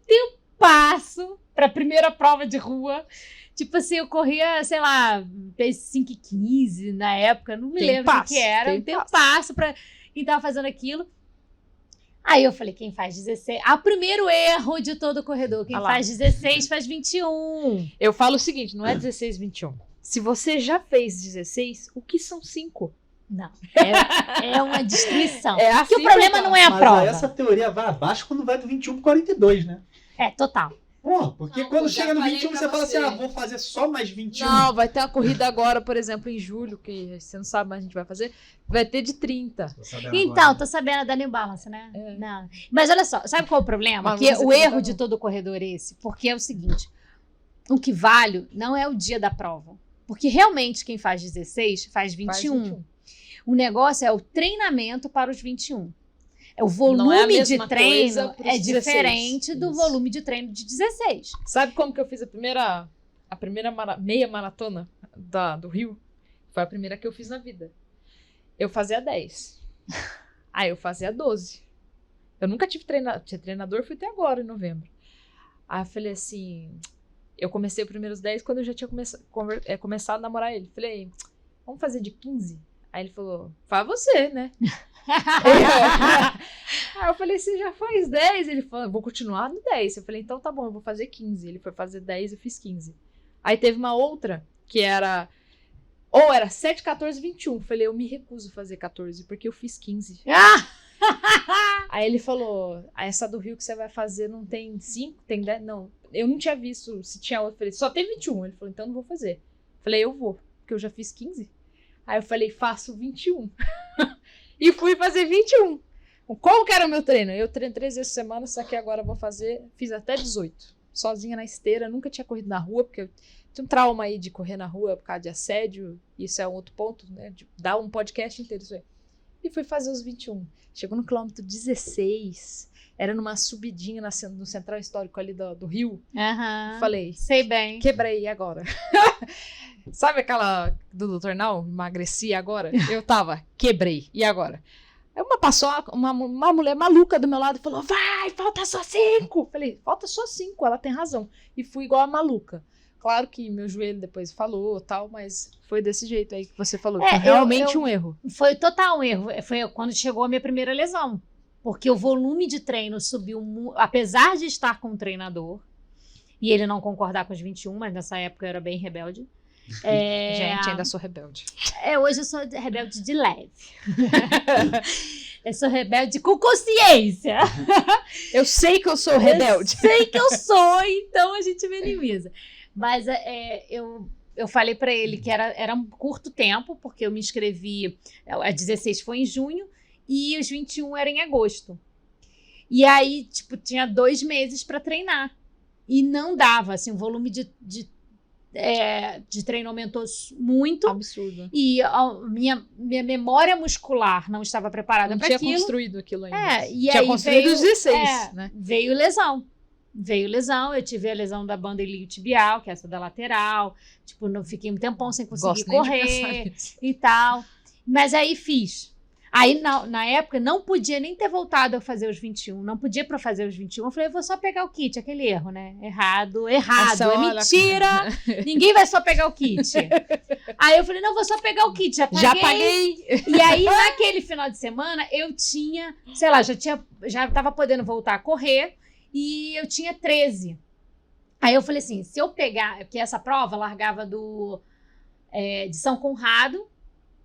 tempasso pra primeira prova de rua. Tipo assim, eu corria, sei lá, 5:15 na época, não me lembro o que era. Um tempasso pra quem tava fazendo aquilo. Aí eu falei, quem faz 16... o primeiro erro de todo corredor. Quem faz 16 faz 21. Eu falo o seguinte, não é 16, 21. Se você já fez 16, o que são 5? Não, é uma destruição. Assim, porque o problema não é a prova. Mas essa teoria vai abaixo quando vai do 21 pro 42, né? Total. Porque quando chega no 21, você fala assim, vou fazer só mais 21. Não, vai ter uma corrida agora, por exemplo, em julho, que você não sabe, mas a gente vai fazer, vai ter de 30. Então, tô sabendo da New Balance, né? Não. Mas olha só, sabe qual é o problema? Que o erro de todo corredor é esse. Porque é o seguinte, o que vale não é o dia da prova. Porque realmente quem faz 16 faz 21. O negócio é o treinamento para os 21. O volume de treino é diferente do volume de treino de 16. Sabe como que eu fiz a primeira meia maratona do Rio? Foi a primeira que eu fiz na vida. Eu fazia 10. Aí eu fazia 12. Eu nunca tive treinador, fui até agora, em novembro. Aí eu falei assim... Eu comecei os primeiros 10 quando eu já tinha começado a namorar ele. Falei, vamos fazer de 15? Aí ele falou, faz você, né? Aí eu falei, você já faz 10? Ele falou, vou continuar no 10. Eu falei, então tá bom, eu vou fazer 15. Ele foi fazer 10, eu fiz 15. Aí teve uma outra, que era... Ou era 7, 14, 21. Eu falei, eu me recuso a fazer 14, porque eu fiz 15. Aí ele falou, essa do Rio que você vai fazer não tem 5? Tem 10? Não, eu não tinha visto se tinha outra. Eu falei, só tem 21. Ele falou, então não vou fazer. Eu falei, eu vou, porque eu já fiz 15. Aí eu falei, faço 21. E fui fazer 21. Qual que era o meu treino? Eu treino 3 vezes por semana, só que agora eu vou fazer... Fiz até 18. Sozinha na esteira, nunca tinha corrido na rua, porque eu tinha um trauma aí de correr na rua por causa de assédio. Isso é um outro ponto, né? De dar um podcast inteiro isso aí. E fui fazer os 21. Chegou no quilômetro 16. Era numa subidinha no Central Histórico ali do Rio. Aham. Falei, Sei bem. quebrei, e agora? Sabe aquela do Dr. Now? Emagreci agora? Eu tava, quebrei, e agora? Aí passou uma mulher maluca do meu lado e falou, vai, falta só 5. Falei, falta só 5, ela tem razão. E fui igual a maluca. Claro que meu joelho depois falou tal, mas foi desse jeito aí que você falou. Foi realmente um erro. Foi total um erro. Foi quando chegou a minha primeira lesão. Porque o volume de treino subiu, apesar de estar com um treinador, e ele não concordar com os 21, mas nessa época eu era bem rebelde. Gente, ainda sou rebelde. Hoje eu sou rebelde de leve. Eu sou rebelde com consciência. Eu sei que eu sou rebelde. Eu sei que eu sou, então a gente minimiza. Mas eu falei pra ele que era um curto tempo, porque eu me inscrevi, a 16 foi em junho, e os 21 eram em agosto. E aí, tipo, tinha 2 meses pra treinar. E não dava, assim, o volume de treino aumentou muito. Absurdo. E a minha memória muscular não estava preparada para aquilo. Não tinha construído aquilo ainda. E tinha aí construído os 16, né? Veio lesão. Eu tive a lesão da banda iliotibial, que é essa da lateral. Tipo, fiquei um tempão sem conseguir correr e tal. Mas aí fiz. Aí, na época, não podia nem ter voltado a fazer os 21. Não podia para fazer os 21. Eu falei, eu vou só pegar o kit. Aquele erro, né? Errado. É mentira. Ninguém vai só pegar o kit. Aí eu falei, não, vou só pegar o kit. Já paguei. E aí, naquele final de semana, eu tinha, sei lá, já tava podendo voltar a correr. E eu tinha 13. Aí eu falei assim, se eu pegar... Porque essa prova largava de São Conrado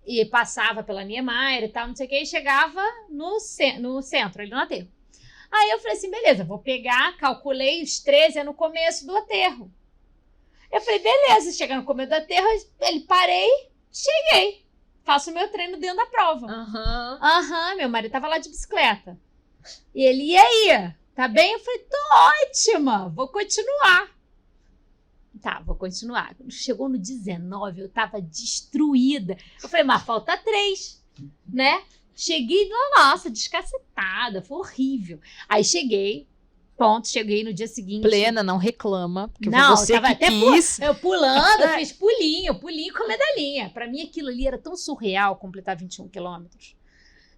e passava pela Niemeyer e tal, não sei o que, e chegava no centro, ali no aterro. Aí eu falei assim, beleza, vou pegar, calculei, os 13 é no começo do aterro. Eu falei, beleza, chegar no começo do aterro, parei, cheguei. Faço o meu treino dentro da prova. Meu marido tava lá de bicicleta. E ele, e aí? Tá bem? Eu falei, tô ótima, vou continuar. Tá, vou continuar. Quando chegou no 19, eu tava destruída. Eu falei, mas falta 3, né? Cheguei, nossa, descacetada, foi horrível. Aí cheguei no dia seguinte. Plena, não reclama. Porque não, você tava que até quis. eu pulando, fiz pulinho com medalhinha. Pra mim aquilo ali era tão surreal, completar 21 quilômetros.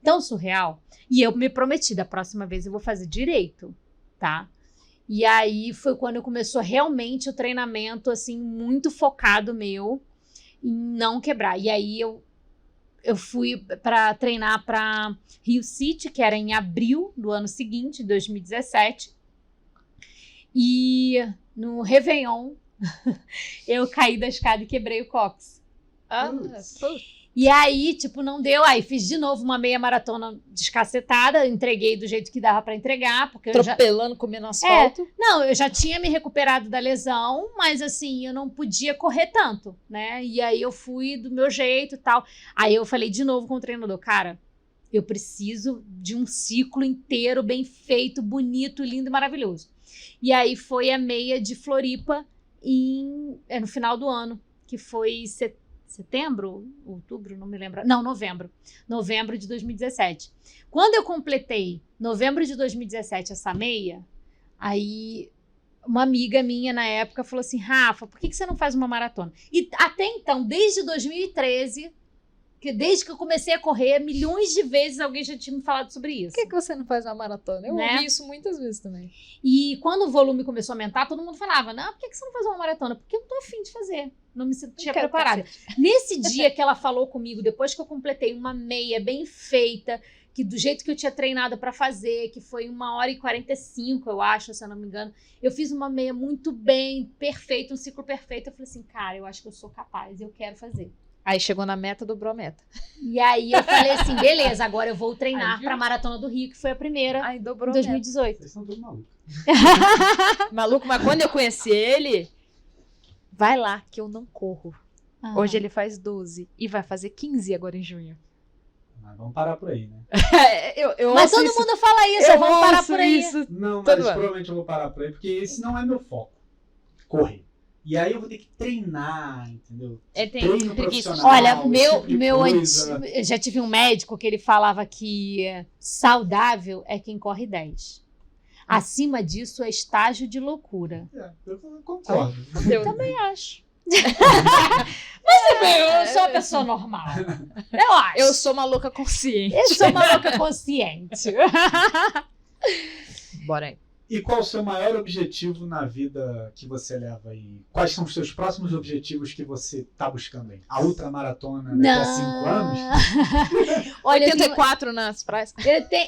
Tão surreal. E eu me prometi, da próxima vez eu vou fazer direito, tá? E aí foi quando começou realmente o treinamento, assim, muito focado meu em não quebrar. E aí eu fui para treinar para Rio City, que era em abril do ano seguinte, 2017. E no Réveillon, eu caí da escada e quebrei o cóccix. E aí, tipo, não deu. Aí fiz de novo uma meia maratona descacetada, entreguei do jeito que dava pra entregar. Porque atropelando, comendo asfalto. Não, eu já tinha me recuperado da lesão, mas assim, eu não podia correr tanto, né? E aí eu fui do meu jeito e tal. Aí eu falei de novo com o treinador, cara, eu preciso de um ciclo inteiro, bem feito, bonito, lindo e maravilhoso. E aí foi a meia de Floripa no final do ano, que foi setembro, outubro, não me lembro. Não, novembro. Novembro de 2017. Quando eu completei novembro de 2017 essa meia, aí uma amiga minha na época falou assim, Rafa, por que você não faz uma maratona? E até então, desde 2013, desde que eu comecei a correr, milhões de vezes alguém já tinha me falado sobre isso. Por que você não faz uma maratona? Eu ouvi isso muitas vezes também. E quando o volume começou a aumentar, todo mundo falava, não, por que você não faz uma maratona? Porque eu não tô afim de fazer. Não me sentia preparada. Nesse dia que ela falou comigo, depois que eu completei uma meia bem feita, que do jeito que eu tinha treinado pra fazer, que foi 1h45, eu acho, se eu não me engano, eu fiz uma meia muito bem, perfeita, um ciclo perfeito. Eu falei assim, cara, eu acho que eu sou capaz, eu quero fazer. Aí chegou na meta, dobrou a meta. E aí eu falei assim, beleza, agora eu vou treinar pra Maratona do Rio, que foi a primeira, aí dobrou em 2018. Vocês são todos malucos. Maluco, mas quando eu conheci ele, vai lá que eu não corro. Hoje ele faz 12 e vai fazer 15 agora em junho. Mas vamos parar por aí, né? Mas todo mundo fala isso, vamos parar por aí. Não, mas provavelmente eu vou parar por aí, porque esse não é meu foco. Correr. E aí eu vou ter que treinar, entendeu? Treino profissional. Olha, eu já tive um médico que ele falava que saudável é quem corre 10. Acima disso é estágio de loucura. Eu concordo. Eu também acho. Mas eu sou uma pessoa normal. Eu acho. Eu sou uma louca consciente. Eu sou uma louca consciente. Bora aí. E qual o seu maior objetivo na vida que você leva aí? Quais são os seus próximos objetivos que você está buscando aí? A ultramaratona daqui a 5 anos? Olha, 84 nas praias.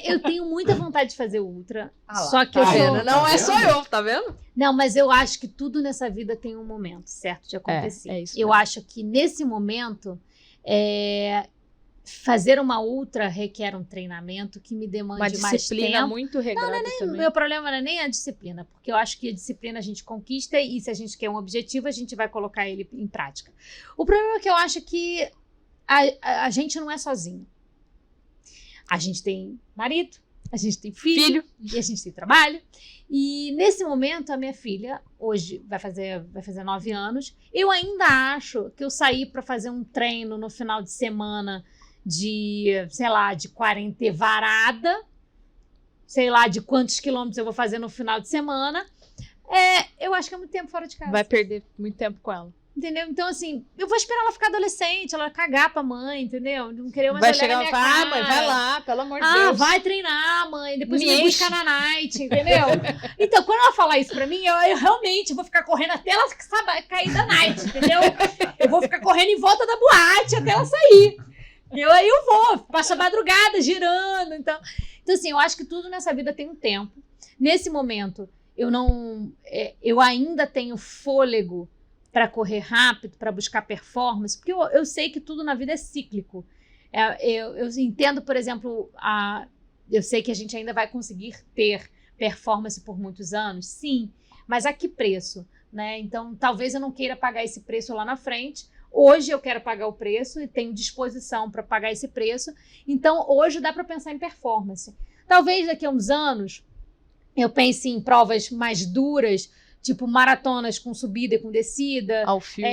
Eu tenho muita vontade de fazer ultra. Ah lá, só que eu tá sou... vendo? Não é só eu, tá vendo? Não, mas eu acho que tudo nessa vida tem um momento certo de acontecer. É isso eu mesmo. acho que nesse momento, fazer uma ultra requer um treinamento que me demande Uma mais disciplina tempo. muito regrada O também. meu problema não é nem a disciplina, porque eu acho que a disciplina a gente conquista e se a gente quer um objetivo, a gente vai colocar ele em prática. O problema é que eu acho que a gente não é sozinho. A gente tem marido, a gente tem filho. E a gente tem trabalho. E nesse momento, a minha filha, hoje vai fazer 9 anos, eu ainda acho que eu saí para fazer um treino no final de semana de 40 varada, sei lá de quantos quilômetros eu vou fazer no final de semana, eu acho que é muito tempo fora de casa. Vai perder muito tempo com ela. Entendeu? Então, assim, eu vou esperar ela ficar adolescente, ela cagar pra mãe, entendeu? Não querer mais Vai olhar chegar na e minha falar, cara. mãe, vai lá, pelo amor de Ah, Deus. vai treinar, mãe. Depois Me me enche. busca na night, entendeu? Então, quando ela falar isso pra mim, eu realmente vou ficar correndo até ela cair da night, entendeu? Eu vou ficar correndo em volta da boate até ela sair. Aí eu vou, passo a madrugada girando. Então, assim, eu acho que tudo nessa vida tem um tempo. Nesse momento, eu ainda tenho fôlego para correr rápido, para buscar performance, porque eu sei que tudo na vida é cíclico. Eu entendo, por exemplo, eu sei que a gente ainda vai conseguir ter performance por muitos anos, sim, mas a que preço? Né? Então, talvez eu não queira pagar esse preço lá na frente. Hoje eu quero pagar o preço e tenho disposição para pagar esse preço. Então, hoje dá para pensar em performance. Talvez daqui a uns anos eu pense em provas mais duras, tipo maratonas com subida e com descida. Ao fio.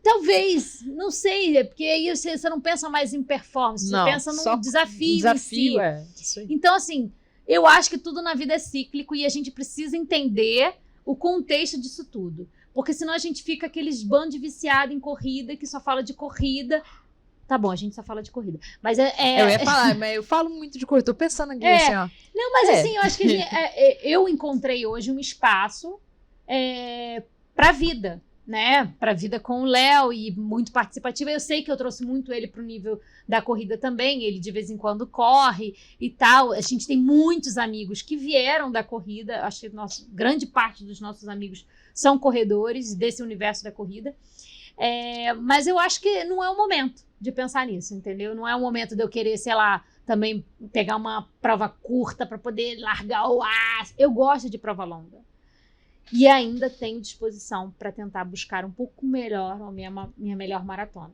Talvez, não sei, porque aí você não pensa mais em performance, Não, você pensa só num desafio em si. Isso aí. Então, assim, eu acho que tudo na vida é cíclico e a gente precisa entender o contexto disso tudo. Porque senão a gente fica aqueles bandos viciados em corrida que só fala de corrida. Tá bom, a gente só fala de corrida. Mas Eu ia falar, mas eu falo muito de corrida. Tô pensando aqui assim, ó. Não, mas assim, eu acho que eu encontrei hoje um espaço pra vida, né? Pra vida com o Léo e muito participativa. Eu sei que eu trouxe muito ele pro nível da corrida também. Ele de vez em quando corre e tal. A gente tem muitos amigos que vieram da corrida. Acho que grande parte dos nossos amigos são corredores desse universo da corrida. Mas eu acho que não é o momento de pensar nisso, entendeu? Não é o momento de eu querer, sei lá, também pegar uma prova curta para poder largar o ar. Eu gosto de prova longa. E ainda tenho disposição para tentar buscar um pouco melhor a minha melhor maratona.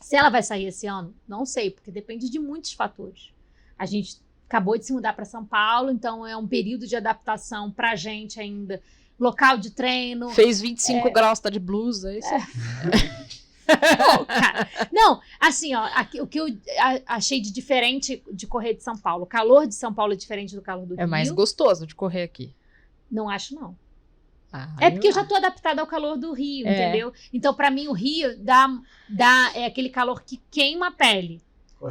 Se ela vai sair esse ano, não sei, porque depende de muitos fatores. A gente acabou de se mudar para São Paulo, então é um período de adaptação para a gente ainda. Local de treino. Fez 25 graus, tá de blusa, isso. Não, cara. Não, assim, ó, o que eu achei de diferente de correr de São Paulo. O calor de São Paulo é diferente do calor do Rio. É mais gostoso de correr aqui. Não acho, não. Ah, Porque eu já tô adaptada ao calor do Rio, entendeu? Então, pra mim, o Rio é aquele calor que queima a pele.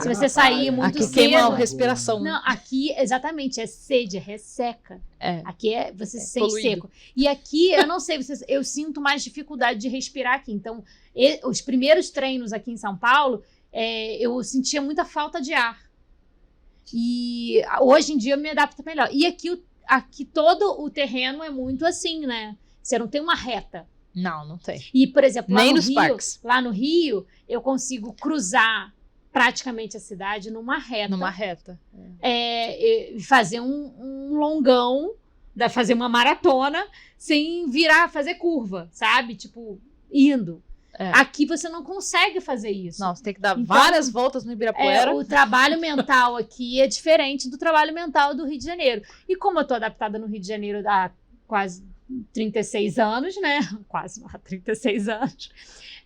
Se você sair muito aqui cedo... queima a respiração. Não, aqui, exatamente, é sede, é resseca. Aqui você se sente poluído. seco. E aqui, eu não sei, eu sinto mais dificuldade de respirar aqui. Então, os primeiros treinos aqui em São Paulo, eu sentia muita falta de ar. E hoje em dia eu me adapto melhor. E aqui todo o terreno é muito assim, né? Você não tem uma reta. Não tem. E, por exemplo, Nem nos parques. Lá no Rio, eu consigo cruzar praticamente a cidade numa reta. Fazer um longão, fazer uma maratona sem virar, fazer curva, sabe? Tipo, indo. Aqui você não consegue fazer isso. Não, você tem que dar várias voltas no Ibirapuera. O trabalho mental aqui é diferente do trabalho mental do Rio de Janeiro. E como eu tô adaptada no Rio de Janeiro há quase 36 anos, né? Quase há 36 anos.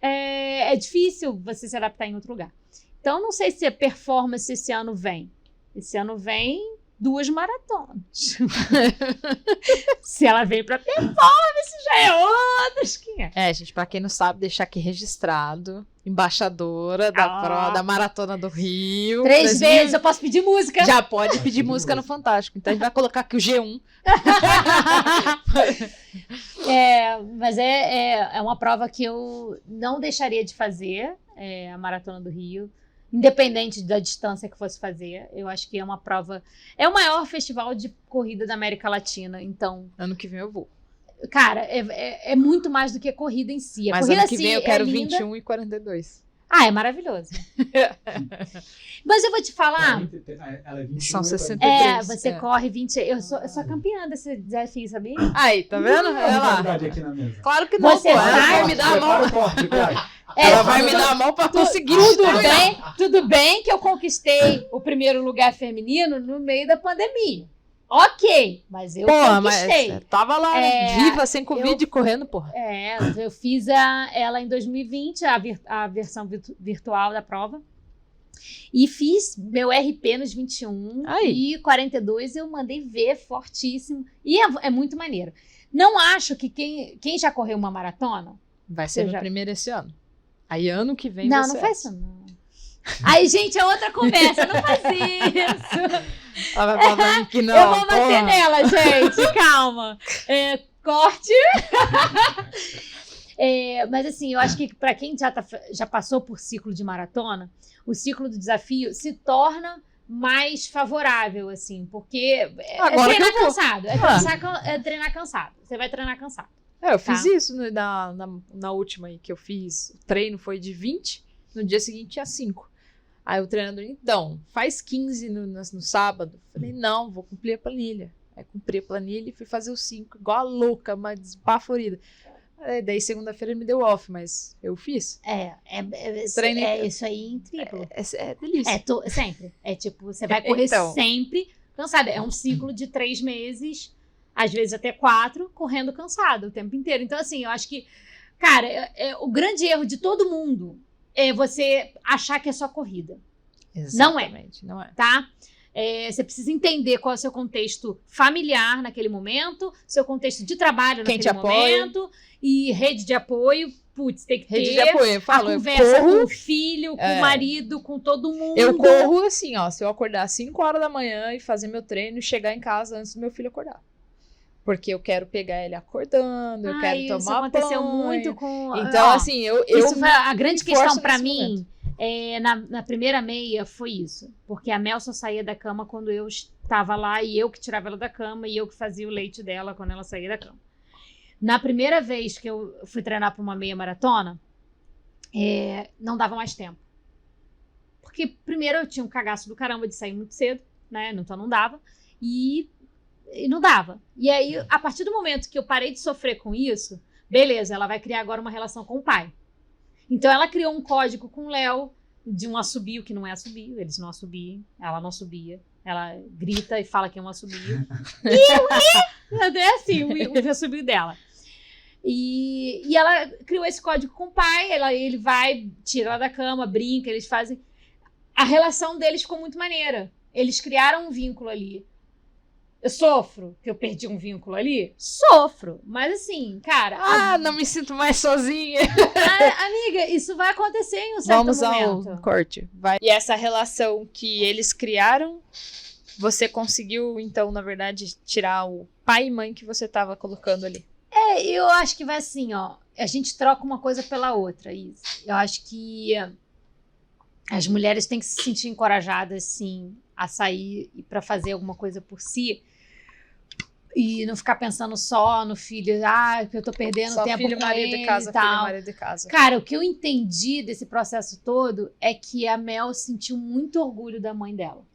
É difícil você se adaptar em outro lugar. Então, não sei se a performance esse ano vem. Esse ano vem 2 maratonas. Se ela veio pra performance, já é outras 500. Gente, pra quem não sabe, deixar aqui registrado. Embaixadora da Maratona do Rio. 3 vezes, eu posso pedir música. Já pode pedir música no Fantástico. Então a gente vai colocar aqui o G1. Mas é uma prova que eu não deixaria de fazer, a Maratona do Rio. Independente da distância que fosse fazer, eu acho que é uma prova... É o maior festival de corrida da América Latina, então... Ano que vem eu vou. Cara, é muito mais do que a corrida em si. A Mas corrida ano que vem eu quero linda. 21 e 42. É maravilhoso. Mas eu vou te falar... Ela é 21, São 63. Você corre 20... Eu sou campeã desse desafio, sabia? Aí, tá vendo? Olha lá. aqui na mesa. Claro que não, Você pô. Ela vai vai me dar a mão. Ela vai me dar a mão pra conseguir. Tudo bem que eu conquistei o primeiro lugar feminino no meio da pandemia. Ok, mas eu conquistei. Mas tava lá, viva, sem Covid, correndo, porra. Eu fiz ela em 2020, a versão virtual da prova. E fiz meu RP nos 21. Aí. E 42 eu mandei ver fortíssimo. E é muito maneiro. Não acho que quem já correu uma maratona... Vai ser meu primeiro esse ano. Aí ano que vem não faz isso não. Aí, gente, é outra conversa. Não faz isso. Ela vai falar que não. Eu vou bater nela, gente. Calma. Corte. Mas assim, eu acho que para quem já passou por ciclo de maratona, o ciclo do desafio se torna mais favorável, assim, porque Agora treinar cansado. Treinar cansado. Você vai treinar cansado. Eu fiz isso na última aí que eu fiz. O treino foi de 20, no dia seguinte tinha 5. Aí o treinador, então, faz 15 no sábado. Falei, não, vou cumprir a planilha. Aí cumpri a planilha e fui fazer os 5, igual a louca, mas desbaforida. Daí segunda-feira ele me deu off, mas eu fiz. Isso aí em triplo. É delícia. Sempre. Tipo, você vai correr sempre cansado. É um ciclo de 3 meses, às vezes até 4, correndo cansado o tempo inteiro. Então, assim, eu acho que, cara, o grande erro de todo mundo é você achar que é só corrida. Exatamente, não é. Tá? Você precisa entender qual é o seu contexto familiar naquele momento, seu contexto de trabalho naquele momento, e rede de apoio. Putz, tem que ter rede de apoio. Eu falo, a conversa com o filho, com o marido, com todo mundo. Eu corro assim, ó, se eu acordar às 5 horas da manhã e fazer meu treino e chegar em casa antes do meu filho acordar. Porque eu quero pegar ele acordando, eu quero tomar banho. Isso aconteceu muito com... Então, assim, isso foi a grande questão pra mim, na primeira meia, foi isso. Porque a Mel só saía da cama quando eu estava lá, e eu que tirava ela da cama, e eu que fazia o leite dela quando ela saía da cama. Na primeira vez que eu fui treinar pra uma meia maratona, não dava mais tempo. Porque, primeiro, eu tinha um cagaço do caramba de sair muito cedo, né? Então não dava. E não dava. E aí, a partir do momento que eu parei de sofrer com isso, beleza, ela vai criar agora uma relação com o pai. Então, ela criou um código com o Léo de um assobio que não é assobio, eles não assobiam, ela não assobia, ela grita e fala que é um assobio. É assim, o assobio dela. E ela criou esse código com o pai, ele vai, tira ela da cama, brinca, eles fazem... A relação deles ficou muito maneira. Eles criaram um vínculo ali. Eu sofro que eu perdi um vínculo ali? Sofro. Mas assim, cara... não me sinto mais sozinha. Amiga, isso vai acontecer em um certo momento. Vamos ao corte. Vai. E essa relação que eles criaram, você conseguiu, então, na verdade, tirar o pai e mãe que você estava colocando ali? Eu acho que vai assim, ó. A gente troca uma coisa pela outra. Isso. Eu acho que as mulheres têm que se sentir encorajadas, sim, a sair e para fazer alguma coisa por si. E não ficar pensando só no filho, que eu tô perdendo só tempo filho, com marido ele de casa, e tal. filho, marido de casa. Cara, o que eu entendi desse processo todo é que a Mel sentiu muito orgulho da mãe dela.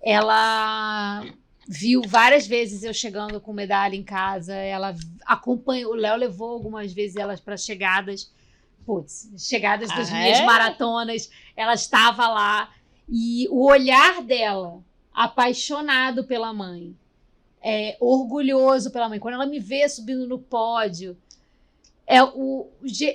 Ela viu várias vezes eu chegando com medalha em casa, ela acompanhou, o Léo levou algumas vezes elas para chegadas das minhas maratonas, ela estava lá, e o olhar dela, apaixonado pela mãe, orgulhoso pela mãe, quando ela me vê subindo no pódio,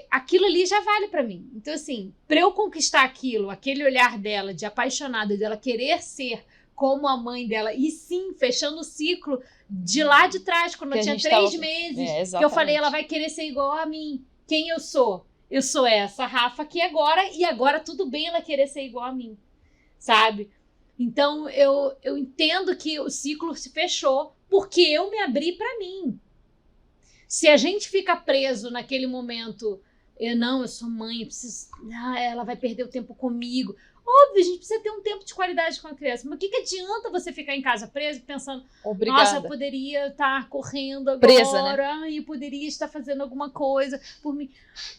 aquilo ali já vale para mim. Então, assim, para eu conquistar aquele olhar dela de apaixonada, dela querer ser como a mãe dela. E sim, fechando o ciclo de lá de trás, quando eu tinha 3 meses, que eu falei, ela vai querer ser igual a mim. Quem eu sou? Eu sou essa Rafa aqui agora, e agora tudo bem ela querer ser igual a mim, sabe? Então, eu entendo que o ciclo se fechou porque eu me abri para mim. Se a gente fica preso naquele momento, eu sou mãe, eu preciso, ela vai perder o tempo comigo. Óbvio, a gente precisa ter um tempo de qualidade com a criança. Mas o que adianta você ficar em casa preso pensando, nossa, eu poderia estar correndo agora, presa, né? E poderia estar fazendo alguma coisa por mim.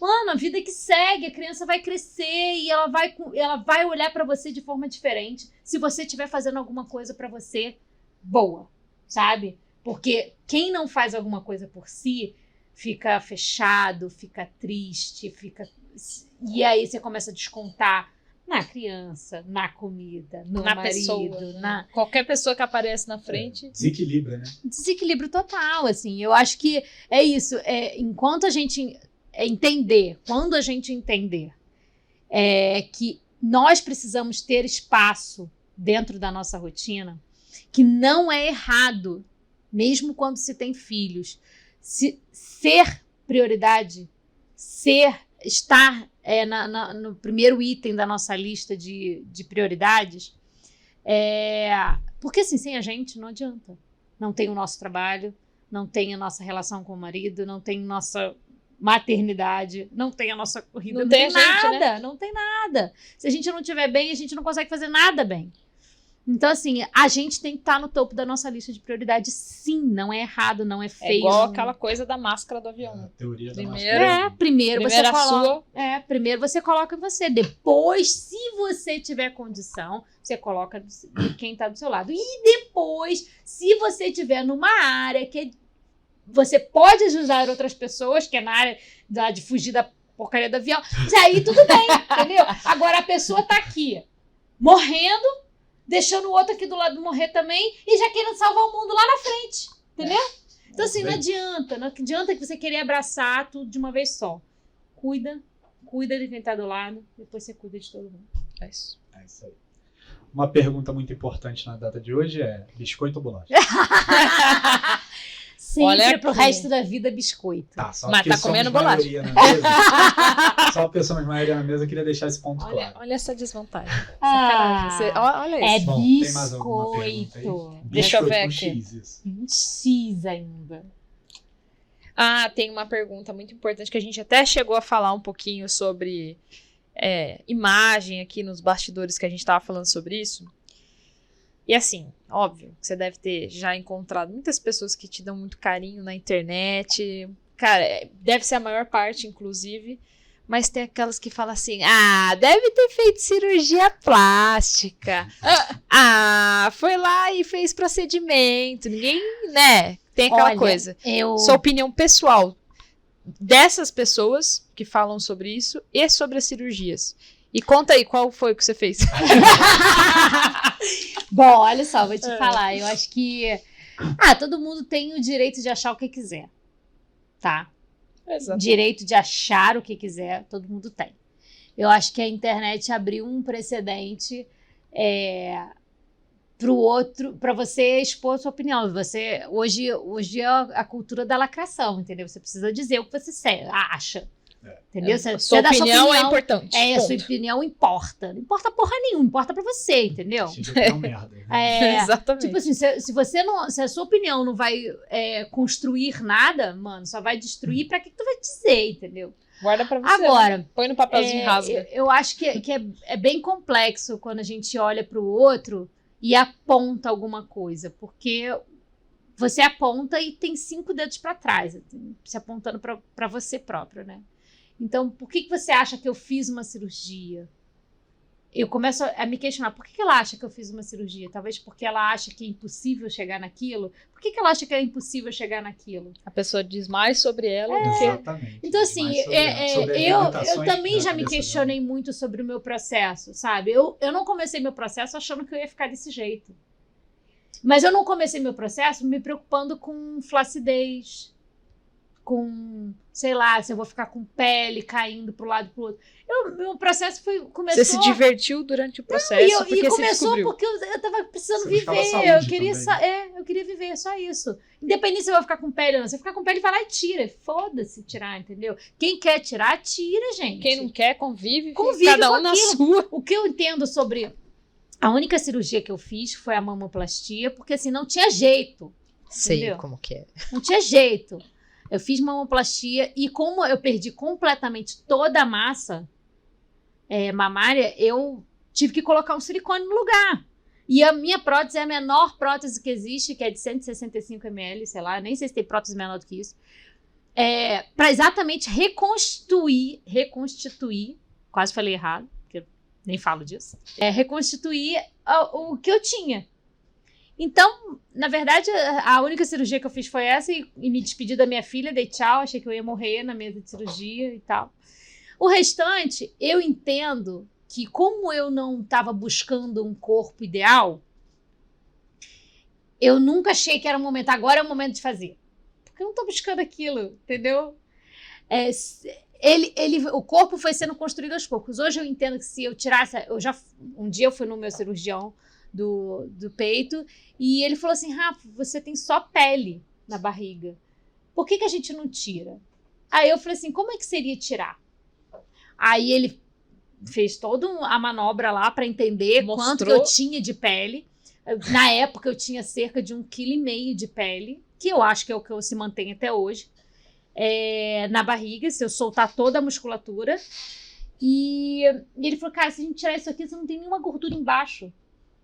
Mano, a vida que segue, a criança vai crescer e ela vai olhar pra você de forma diferente se você estiver fazendo alguma coisa pra você boa, sabe? Porque quem não faz alguma coisa por si fica fechado, fica triste, e aí você começa a descontar na criança, na comida, no na marido, pessoa, qualquer pessoa que aparece na frente. Desequilibra, né? Desequilíbrio total, assim. Eu acho que é isso. Enquanto a gente quando a gente entender que nós precisamos ter espaço dentro da nossa rotina, que não é errado, mesmo quando se tem filhos, ser prioridade, estar no primeiro item da nossa lista de prioridades, porque assim, sem a gente não adianta. Não tem o nosso trabalho, não tem a nossa relação com o marido, não tem nossa maternidade, não tem a nossa corrida, não tem nada, né? Não tem nada. Se a gente não estiver bem, a gente não consegue fazer nada bem. Então, assim, a gente tem que estar no topo da nossa lista de prioridades, sim, não é errado, não é feio. É igual aquela coisa da máscara do avião. A teoria da máscara. Primeiro você coloca em você. Depois, se você tiver condição, você coloca de quem está do seu lado. E depois, se você estiver numa área que você pode ajudar outras pessoas, que é na área de fugir da porcaria do avião, aí tudo bem, entendeu? Agora, a pessoa tá aqui, morrendo, deixando o outro aqui do lado morrer também e já querendo salvar o mundo lá na frente, entendeu? Então, assim, não adianta que você querer abraçar tudo de uma vez só. Cuida de quem tá do lado, depois você cuida de todo mundo. É isso. É isso aí. Uma pergunta muito importante na data de hoje é: biscoito ou bolacha? Sempre pro resto da vida, biscoito. Tá, só mas tá comendo bolacha. Só porque somos maioria na mesa, eu queria deixar esse ponto claro. Olha essa desvantagem. Olha isso. Bom, biscoito. tem mais alguma pergunta aí? Deixa eu ver aqui. X, isso. X ainda. Tem uma pergunta muito importante que a gente até chegou a falar um pouquinho sobre imagem aqui nos bastidores que a gente tava falando sobre isso. E assim, óbvio, você deve ter já encontrado muitas pessoas que te dão muito carinho na internet. Cara, deve ser a maior parte, inclusive. Mas tem aquelas que falam assim, deve ter feito cirurgia plástica. Foi lá e fez procedimento. Ninguém, né? Tem aquela coisa. Sua opinião pessoal dessas pessoas que falam sobre isso e sobre as cirurgias. E conta aí, qual foi o que você fez? Bom, olha só, vou te falar. Eu acho que todo mundo tem o direito de achar o que quiser, tá? Exato. Direito de achar o que quiser, todo mundo tem. Eu acho que a internet abriu um precedente pro outro, para você expor a sua opinião. Hoje é a cultura da lacração, entendeu? Você precisa dizer o que você acha. Entendeu? Sua opinião é importante. A sua opinião importa. Não importa porra nenhuma, importa pra você, entendeu? É uma merda. Exatamente. Tipo assim, se a sua opinião não vai construir nada, mano, só vai destruir, pra que tu vai dizer, entendeu? Guarda pra você. Agora, né? Põe no papelzinho e rasga. Eu acho que é bem complexo quando a gente olha pro outro e aponta alguma coisa, porque você aponta e tem 5 dedos pra trás, se apontando pra você próprio, né? Então, por que você acha que eu fiz uma cirurgia? Eu começo a me questionar, por que ela acha que eu fiz uma cirurgia? Talvez porque ela acha que é impossível chegar naquilo? Por que ela acha que é impossível chegar naquilo? A pessoa diz mais sobre ela do que... Exatamente. Então, assim, eu também já me questionei muito sobre o meu processo, sabe? Eu não comecei meu processo achando que eu ia ficar desse jeito. Mas eu não comecei meu processo me preocupando com flacidez, com sei lá, se eu vou ficar com pele caindo pro lado e pro outro. Meu processo começou... Você se divertiu durante o processo porque e você começou descobriu. porque eu tava precisando Você buscava viver. saúde Eu queria viver, só isso. Independente se eu vou ficar com pele ou não. Se eu ficar com pele, vai lá e tira. Foda-se tirar, entendeu? Quem quer tirar, tira, gente. Quem não quer, convive com cada um na aquilo. sua. O que eu entendo sobre... A única cirurgia que eu fiz foi a mamoplastia, porque assim, não tinha jeito. Sei Entendeu? como que é. Não tinha jeito. Eu fiz mamoplastia e como eu perdi completamente toda a massa mamária, eu tive que colocar um silicone no lugar. E a minha prótese é a menor prótese que existe, que é de 165 ml, sei lá, nem sei se tem prótese menor do que isso. Para exatamente reconstituir, quase falei errado, porque eu nem falo disso, reconstituir o que eu tinha. Então, na verdade, a única cirurgia que eu fiz foi essa e me despedi da minha filha, dei tchau, achei que eu ia morrer na mesa de cirurgia e tal. O restante, eu entendo que como eu não estava buscando um corpo ideal, eu nunca achei que era o momento, agora é o momento de fazer. Porque eu não estou buscando aquilo, entendeu? O corpo foi sendo construído aos poucos. Hoje eu entendo que se eu tirasse... Um dia eu fui no meu cirurgião do peito e ele falou assim, Rafa, você tem só pele na barriga. Por que a gente não tira? Aí eu falei assim, como é que seria tirar? Aí ele fez toda a manobra lá para entender quanto que eu tinha de pele. Na época eu tinha cerca de 1,5 kg de pele, que eu acho que é o que se mantém até hoje, na barriga, se eu soltar toda a musculatura. E ele falou, cara, se a gente tirar isso aqui, você não tem nenhuma gordura embaixo. Não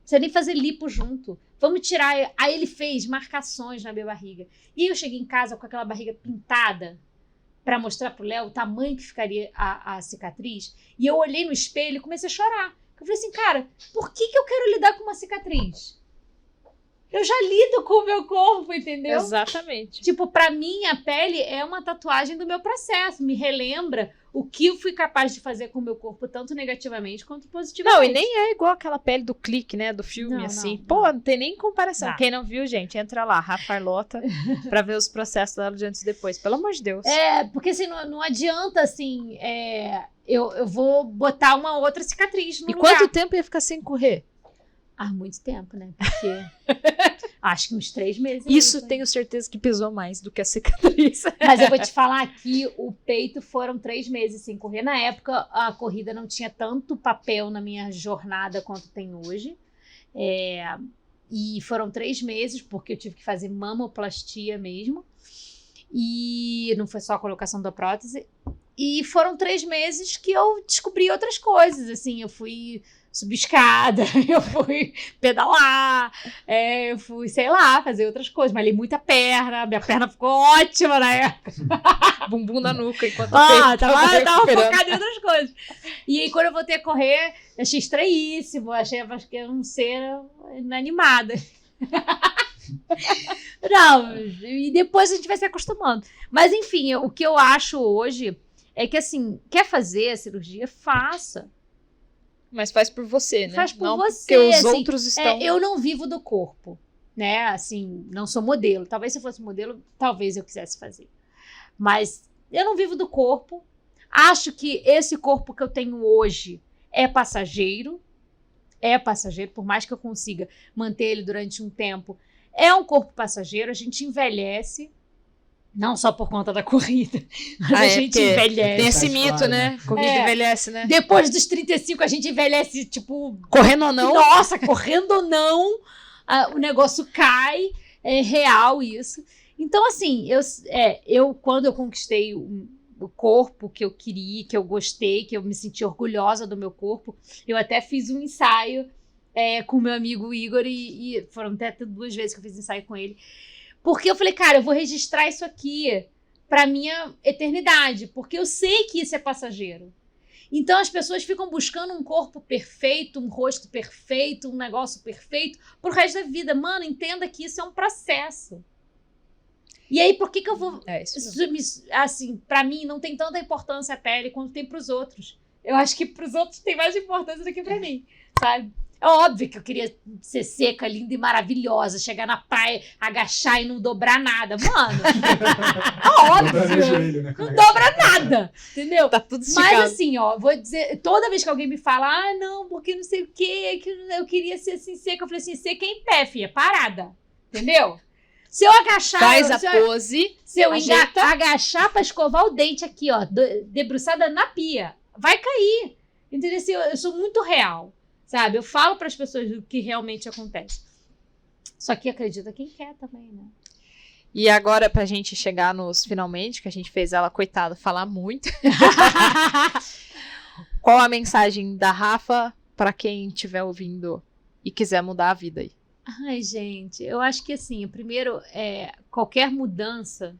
precisa nem fazer lipo junto. Vamos tirar. Aí ele fez marcações na minha barriga. E aí eu cheguei em casa com aquela barriga pintada, para mostrar pro Léo o tamanho que ficaria a cicatriz. E eu olhei no espelho e comecei a chorar. Eu falei assim, cara, por que eu quero lidar com uma cicatriz? Eu já lido com o meu corpo, entendeu? Exatamente. Tipo, pra mim, a pele é uma tatuagem do meu processo. Me relembra o que eu fui capaz de fazer com o meu corpo, tanto negativamente quanto positivamente. Não, e nem é igual aquela pele do clique, né? Do filme, assim. Pô, não tem nem comparação. Quem não viu, gente, entra lá, Rafa Arlota, pra ver os processos dela de antes e depois. Pelo amor de Deus. Porque assim, não adianta, assim, eu vou botar uma outra cicatriz no lugar. E quanto tempo ia ficar sem correr? Muito tempo, né? Porque acho que uns 3 meses. Isso tenho certeza que pesou mais do que a cicatriz. Mas eu vou te falar que o peito foram 3 meses sem correr. Na época, a corrida não tinha tanto papel na minha jornada quanto tem hoje. E foram 3 meses, porque eu tive que fazer mamoplastia mesmo. E não foi só a colocação da prótese. E foram 3 meses que eu descobri outras coisas. Assim, eu fui subir escada, eu fui pedalar, eu fui, sei lá, fazer outras coisas. Malhei muita perna, minha perna ficou ótima na época. Bumbum na nuca enquanto tava focada em outras coisas. E aí, quando eu voltei a correr, achei estranhíssimo, achei que era um ser inanimada. Não, e depois a gente vai se acostumando. Mas, enfim, o que eu acho hoje é que, assim, quer fazer a cirurgia, faça. Mas faz por você, né? Faz por não você. Porque os assim, outros estão... eu não vivo do corpo, né? Assim, não sou modelo. Talvez se eu fosse modelo, talvez eu quisesse fazer. Mas eu não vivo do corpo. Acho que esse corpo que eu tenho hoje é passageiro. Por mais que eu consiga manter ele durante um tempo. É um corpo passageiro, a gente envelhece. Não só por conta da corrida, mas a gente envelhece. Tem esse mito, né? Corrida envelhece, né? Depois dos 35, a gente envelhece, tipo... Correndo ou não. Nossa, correndo ou não, o negócio cai. É real isso. Então, assim, quando eu conquistei o corpo que eu queria, que eu gostei, que eu me senti orgulhosa do meu corpo, eu até fiz um ensaio com meu amigo Igor e foram até 2 vezes que eu fiz ensaio com ele. Porque eu falei, cara, eu vou registrar isso aqui pra minha eternidade, porque eu sei que isso é passageiro. Então as pessoas ficam buscando um corpo perfeito, um rosto perfeito, um negócio perfeito pro resto da vida. Mano, entenda que isso é um processo. E aí, por que eu vou... assim, pra mim, não tem tanta importância a pele quanto tem pros outros. Eu acho que pros outros tem mais importância do que pra mim, sabe? É óbvio que eu queria ser seca, linda e maravilhosa, chegar na praia, agachar e não dobrar nada. Mano, óbvio, não dobra nada, entendeu? Tá tudo esticado. Mas assim, ó, vou dizer, toda vez que alguém me fala, não, porque não sei o quê, que eu queria ser assim seca, eu falei assim, seca em pé, filha, parada, entendeu? Se eu agachar... Faz a pose, se eu ajeita. agachar pra escovar o dente aqui, ó, debruçada na pia, vai cair, entendeu? Assim, eu sou muito real. Sabe? Eu falo para as pessoas o que realmente acontece. Só que acredita quem quer também, né? E agora, pra gente chegar nos finalmente, que a gente fez ela, coitada, falar muito. Qual a mensagem da Rafa pra quem estiver ouvindo e quiser mudar a vida aí? Ai, gente, eu acho que assim, primeiro, qualquer mudança,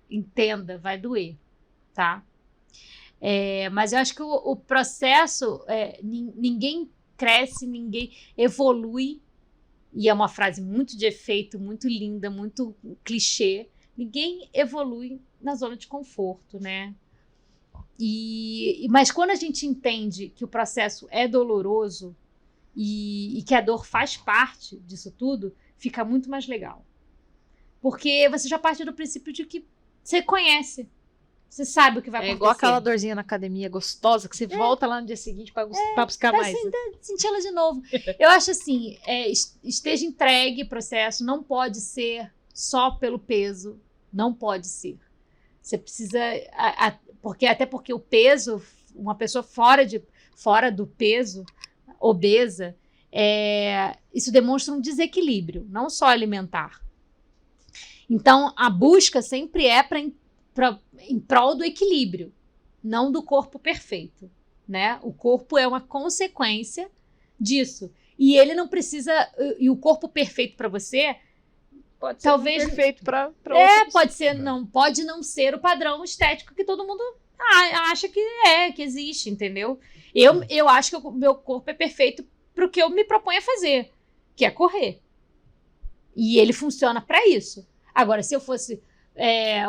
entenda, vai doer, tá? Mas eu acho que o processo, ninguém cresce, ninguém evolui, e é uma frase muito de efeito, muito linda, muito clichê, ninguém evolui na zona de conforto, né? Mas quando a gente entende que o processo é doloroso e que a dor faz parte disso tudo, fica muito mais legal. Porque você já parte do princípio de que você conhece. Você sabe o que vai acontecer. É igual aquela dorzinha na academia gostosa, que você volta lá no dia seguinte pra buscar mais. Sentir ela de novo. Eu acho assim, esteja entregue o processo, não pode ser só pelo peso, não pode ser. Você precisa, até porque o peso, uma pessoa fora do peso, obesa, isso demonstra um desequilíbrio, não só alimentar. Então, a busca sempre é em prol do equilíbrio, não do corpo perfeito, né? O corpo é uma consequência disso. E ele não precisa... E o corpo perfeito para você... Pode talvez ser perfeito para outros. Pode não ser o padrão estético que todo mundo acha que existe, entendeu? Eu acho que o meu corpo é perfeito para o que eu me proponho a fazer, que é correr. E ele funciona para isso. Agora, se eu fosse...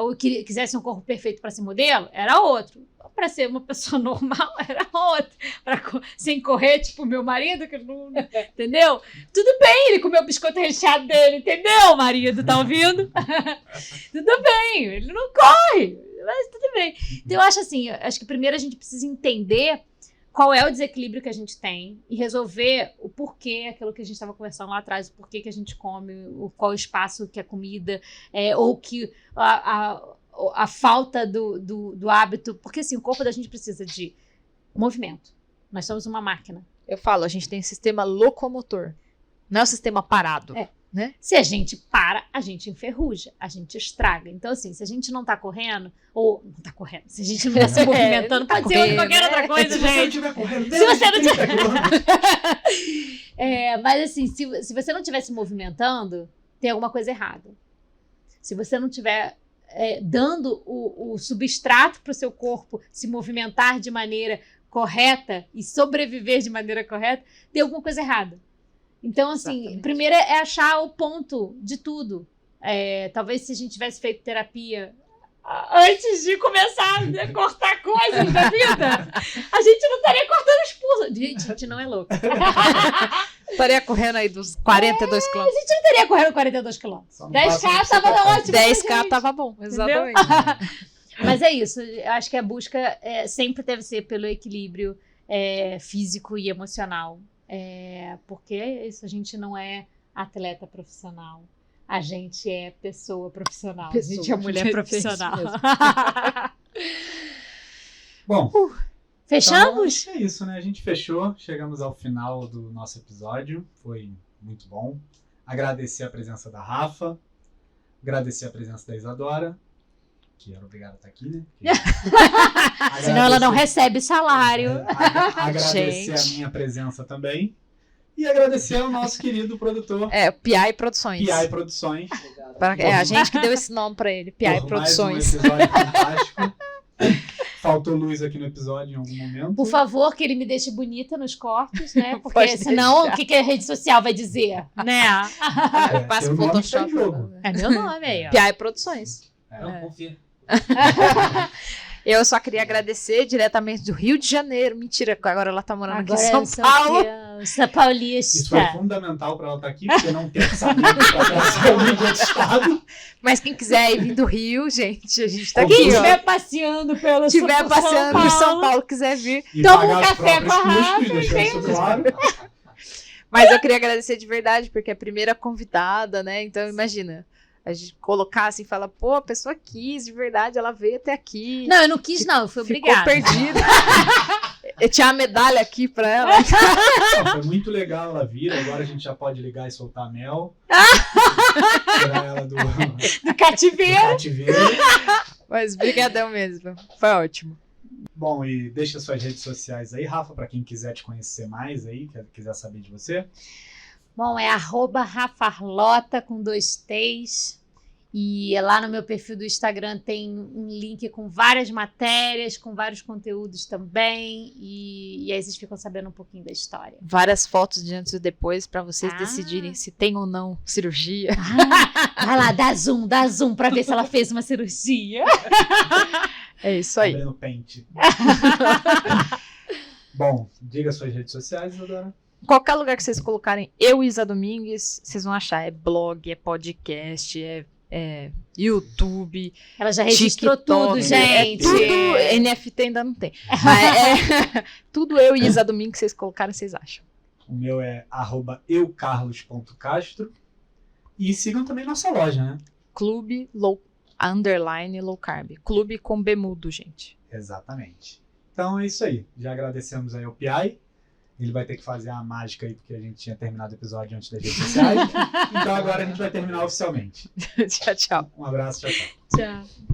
ou quisesse um corpo perfeito para ser modelo, era outro. Para ser uma pessoa normal, era outro. Sem correr, tipo meu marido, que não, entendeu? Tudo bem, ele comeu o biscoito recheado dele, entendeu, marido? Tá ouvindo? Tudo bem, ele não corre, mas tudo bem. Então, eu acho assim, acho que primeiro a gente precisa entender qual é o desequilíbrio que a gente tem e resolver o porquê, aquilo que a gente estava conversando lá atrás, o porquê que a gente come, qual o espaço que a comida, ou que a falta do hábito, porque assim, o corpo da gente precisa de movimento. Nós somos uma máquina. Eu falo, a gente tem sistema locomotor, não é o sistema parado. Né? Se a gente para, a gente enferruja, a gente estraga. Então, assim, se a gente não tá correndo, ou não tá correndo, se a gente não tá se movimentando, pode ser qualquer outra coisa, se gente. Você não estiver correndo, se você não tiver... Mas assim, se você não estiver se movimentando, tem alguma coisa errada. Se você não estiver dando o substrato para o seu corpo se movimentar de maneira correta e sobreviver de maneira correta, tem alguma coisa errada. Então, assim, exatamente. Primeiro é achar o ponto de tudo. Talvez se a gente tivesse feito terapia antes de começar a cortar coisas da vida, a gente não estaria cortando os pulsos. Gente, a gente não é louco. Estaria correndo aí dos 42 quilômetros. A gente não estaria correndo 42 quilômetros. 10K tava ótimo. 10K tava bom, exatamente. Mas é isso. Eu acho que a busca sempre deve ser pelo equilíbrio físico e emocional. Porque é isso, a gente não é atleta profissional, a gente é pessoa profissional, a gente é mulher profissional. Bom, fechamos? Então, é isso, né? A gente fechou, chegamos ao final do nosso episódio, foi muito bom. Agradecer a presença da Rafa, agradecer a presença da Isadora, que era obrigada a estar aqui, né? Senão ela não recebe salário. Agradecer a minha presença também. E agradecer ao nosso querido produtor. PI Produções. PI Produções. A gente que deu esse nome pra ele, PI Produções. Mais um episódio fantástico. Faltou luz aqui no episódio em algum momento. Por favor, que ele me deixe bonita nos cortes, né? Porque senão, o que a rede social vai dizer? Né? Passa o Photoshop. É meu nome aí, ó. PI Produções. Não, confia. Eu só queria agradecer diretamente do Rio de Janeiro. Mentira, agora ela tá morando aqui em Agora São Paulo. São paulista. Isso foi fundamental para ela estar aqui, porque não tem orçamento para trazer alguém de outro estado. Mas quem quiser ir vir do Rio, gente, a gente tá Quem aqui, ó. estiver passeando pelo Estiver passeando por São Paulo, quiser vir. E Toma pagar um os café próprios com a Rafa, custos, deixando isso claro. Mas eu queria agradecer de verdade, porque é a primeira convidada, né? Então, imagina, a gente colocar assim e falar, pô, a pessoa quis, de verdade, ela veio até aqui. Não, eu não quis, não. Eu fui Ficou obrigada. perdida. Eu tinha a medalha aqui pra ela. Não, foi muito legal ela vir. Agora a gente já pode ligar e soltar mel. Tirar ela do Cativeiro. cativeiro. Mas brigadão mesmo. Foi ótimo. Bom, e deixa suas redes sociais aí, Rafa, para quem quiser te conhecer mais aí, quiser saber de você. Bom, é @Rafarlota com 2 T's. E lá no meu perfil do Instagram tem um link com várias matérias, com vários conteúdos também. E aí vocês ficam sabendo um pouquinho da história. Várias fotos de antes e depois pra vocês Ah. decidirem se tem ou não cirurgia. Vai lá, dá zoom pra ver se ela fez uma cirurgia. É isso aí. Abrindo pente. Bom, diga suas redes sociais, Isadora. Qualquer lugar que vocês colocarem Eu, Isa Domingues, vocês vão achar. É blog, é podcast, é YouTube, Ela já registrou TikTok, tudo, gente. tudo. NFT ainda não tem. Mas tudo Eu e Isa Domingues que vocês colocarem, vocês acham. O meu é @eucarlos.castro. E sigam também nossa loja, né? Clube low carb. Clube com B mudo, gente. Exatamente. Então é isso aí. Já agradecemos aí ao Piai. Ele vai ter que fazer a mágica aí, porque a gente tinha terminado o episódio antes das redes sociais. Então agora a gente vai terminar oficialmente. Tchau, tchau. Um abraço, tchau, tchau. Tchau.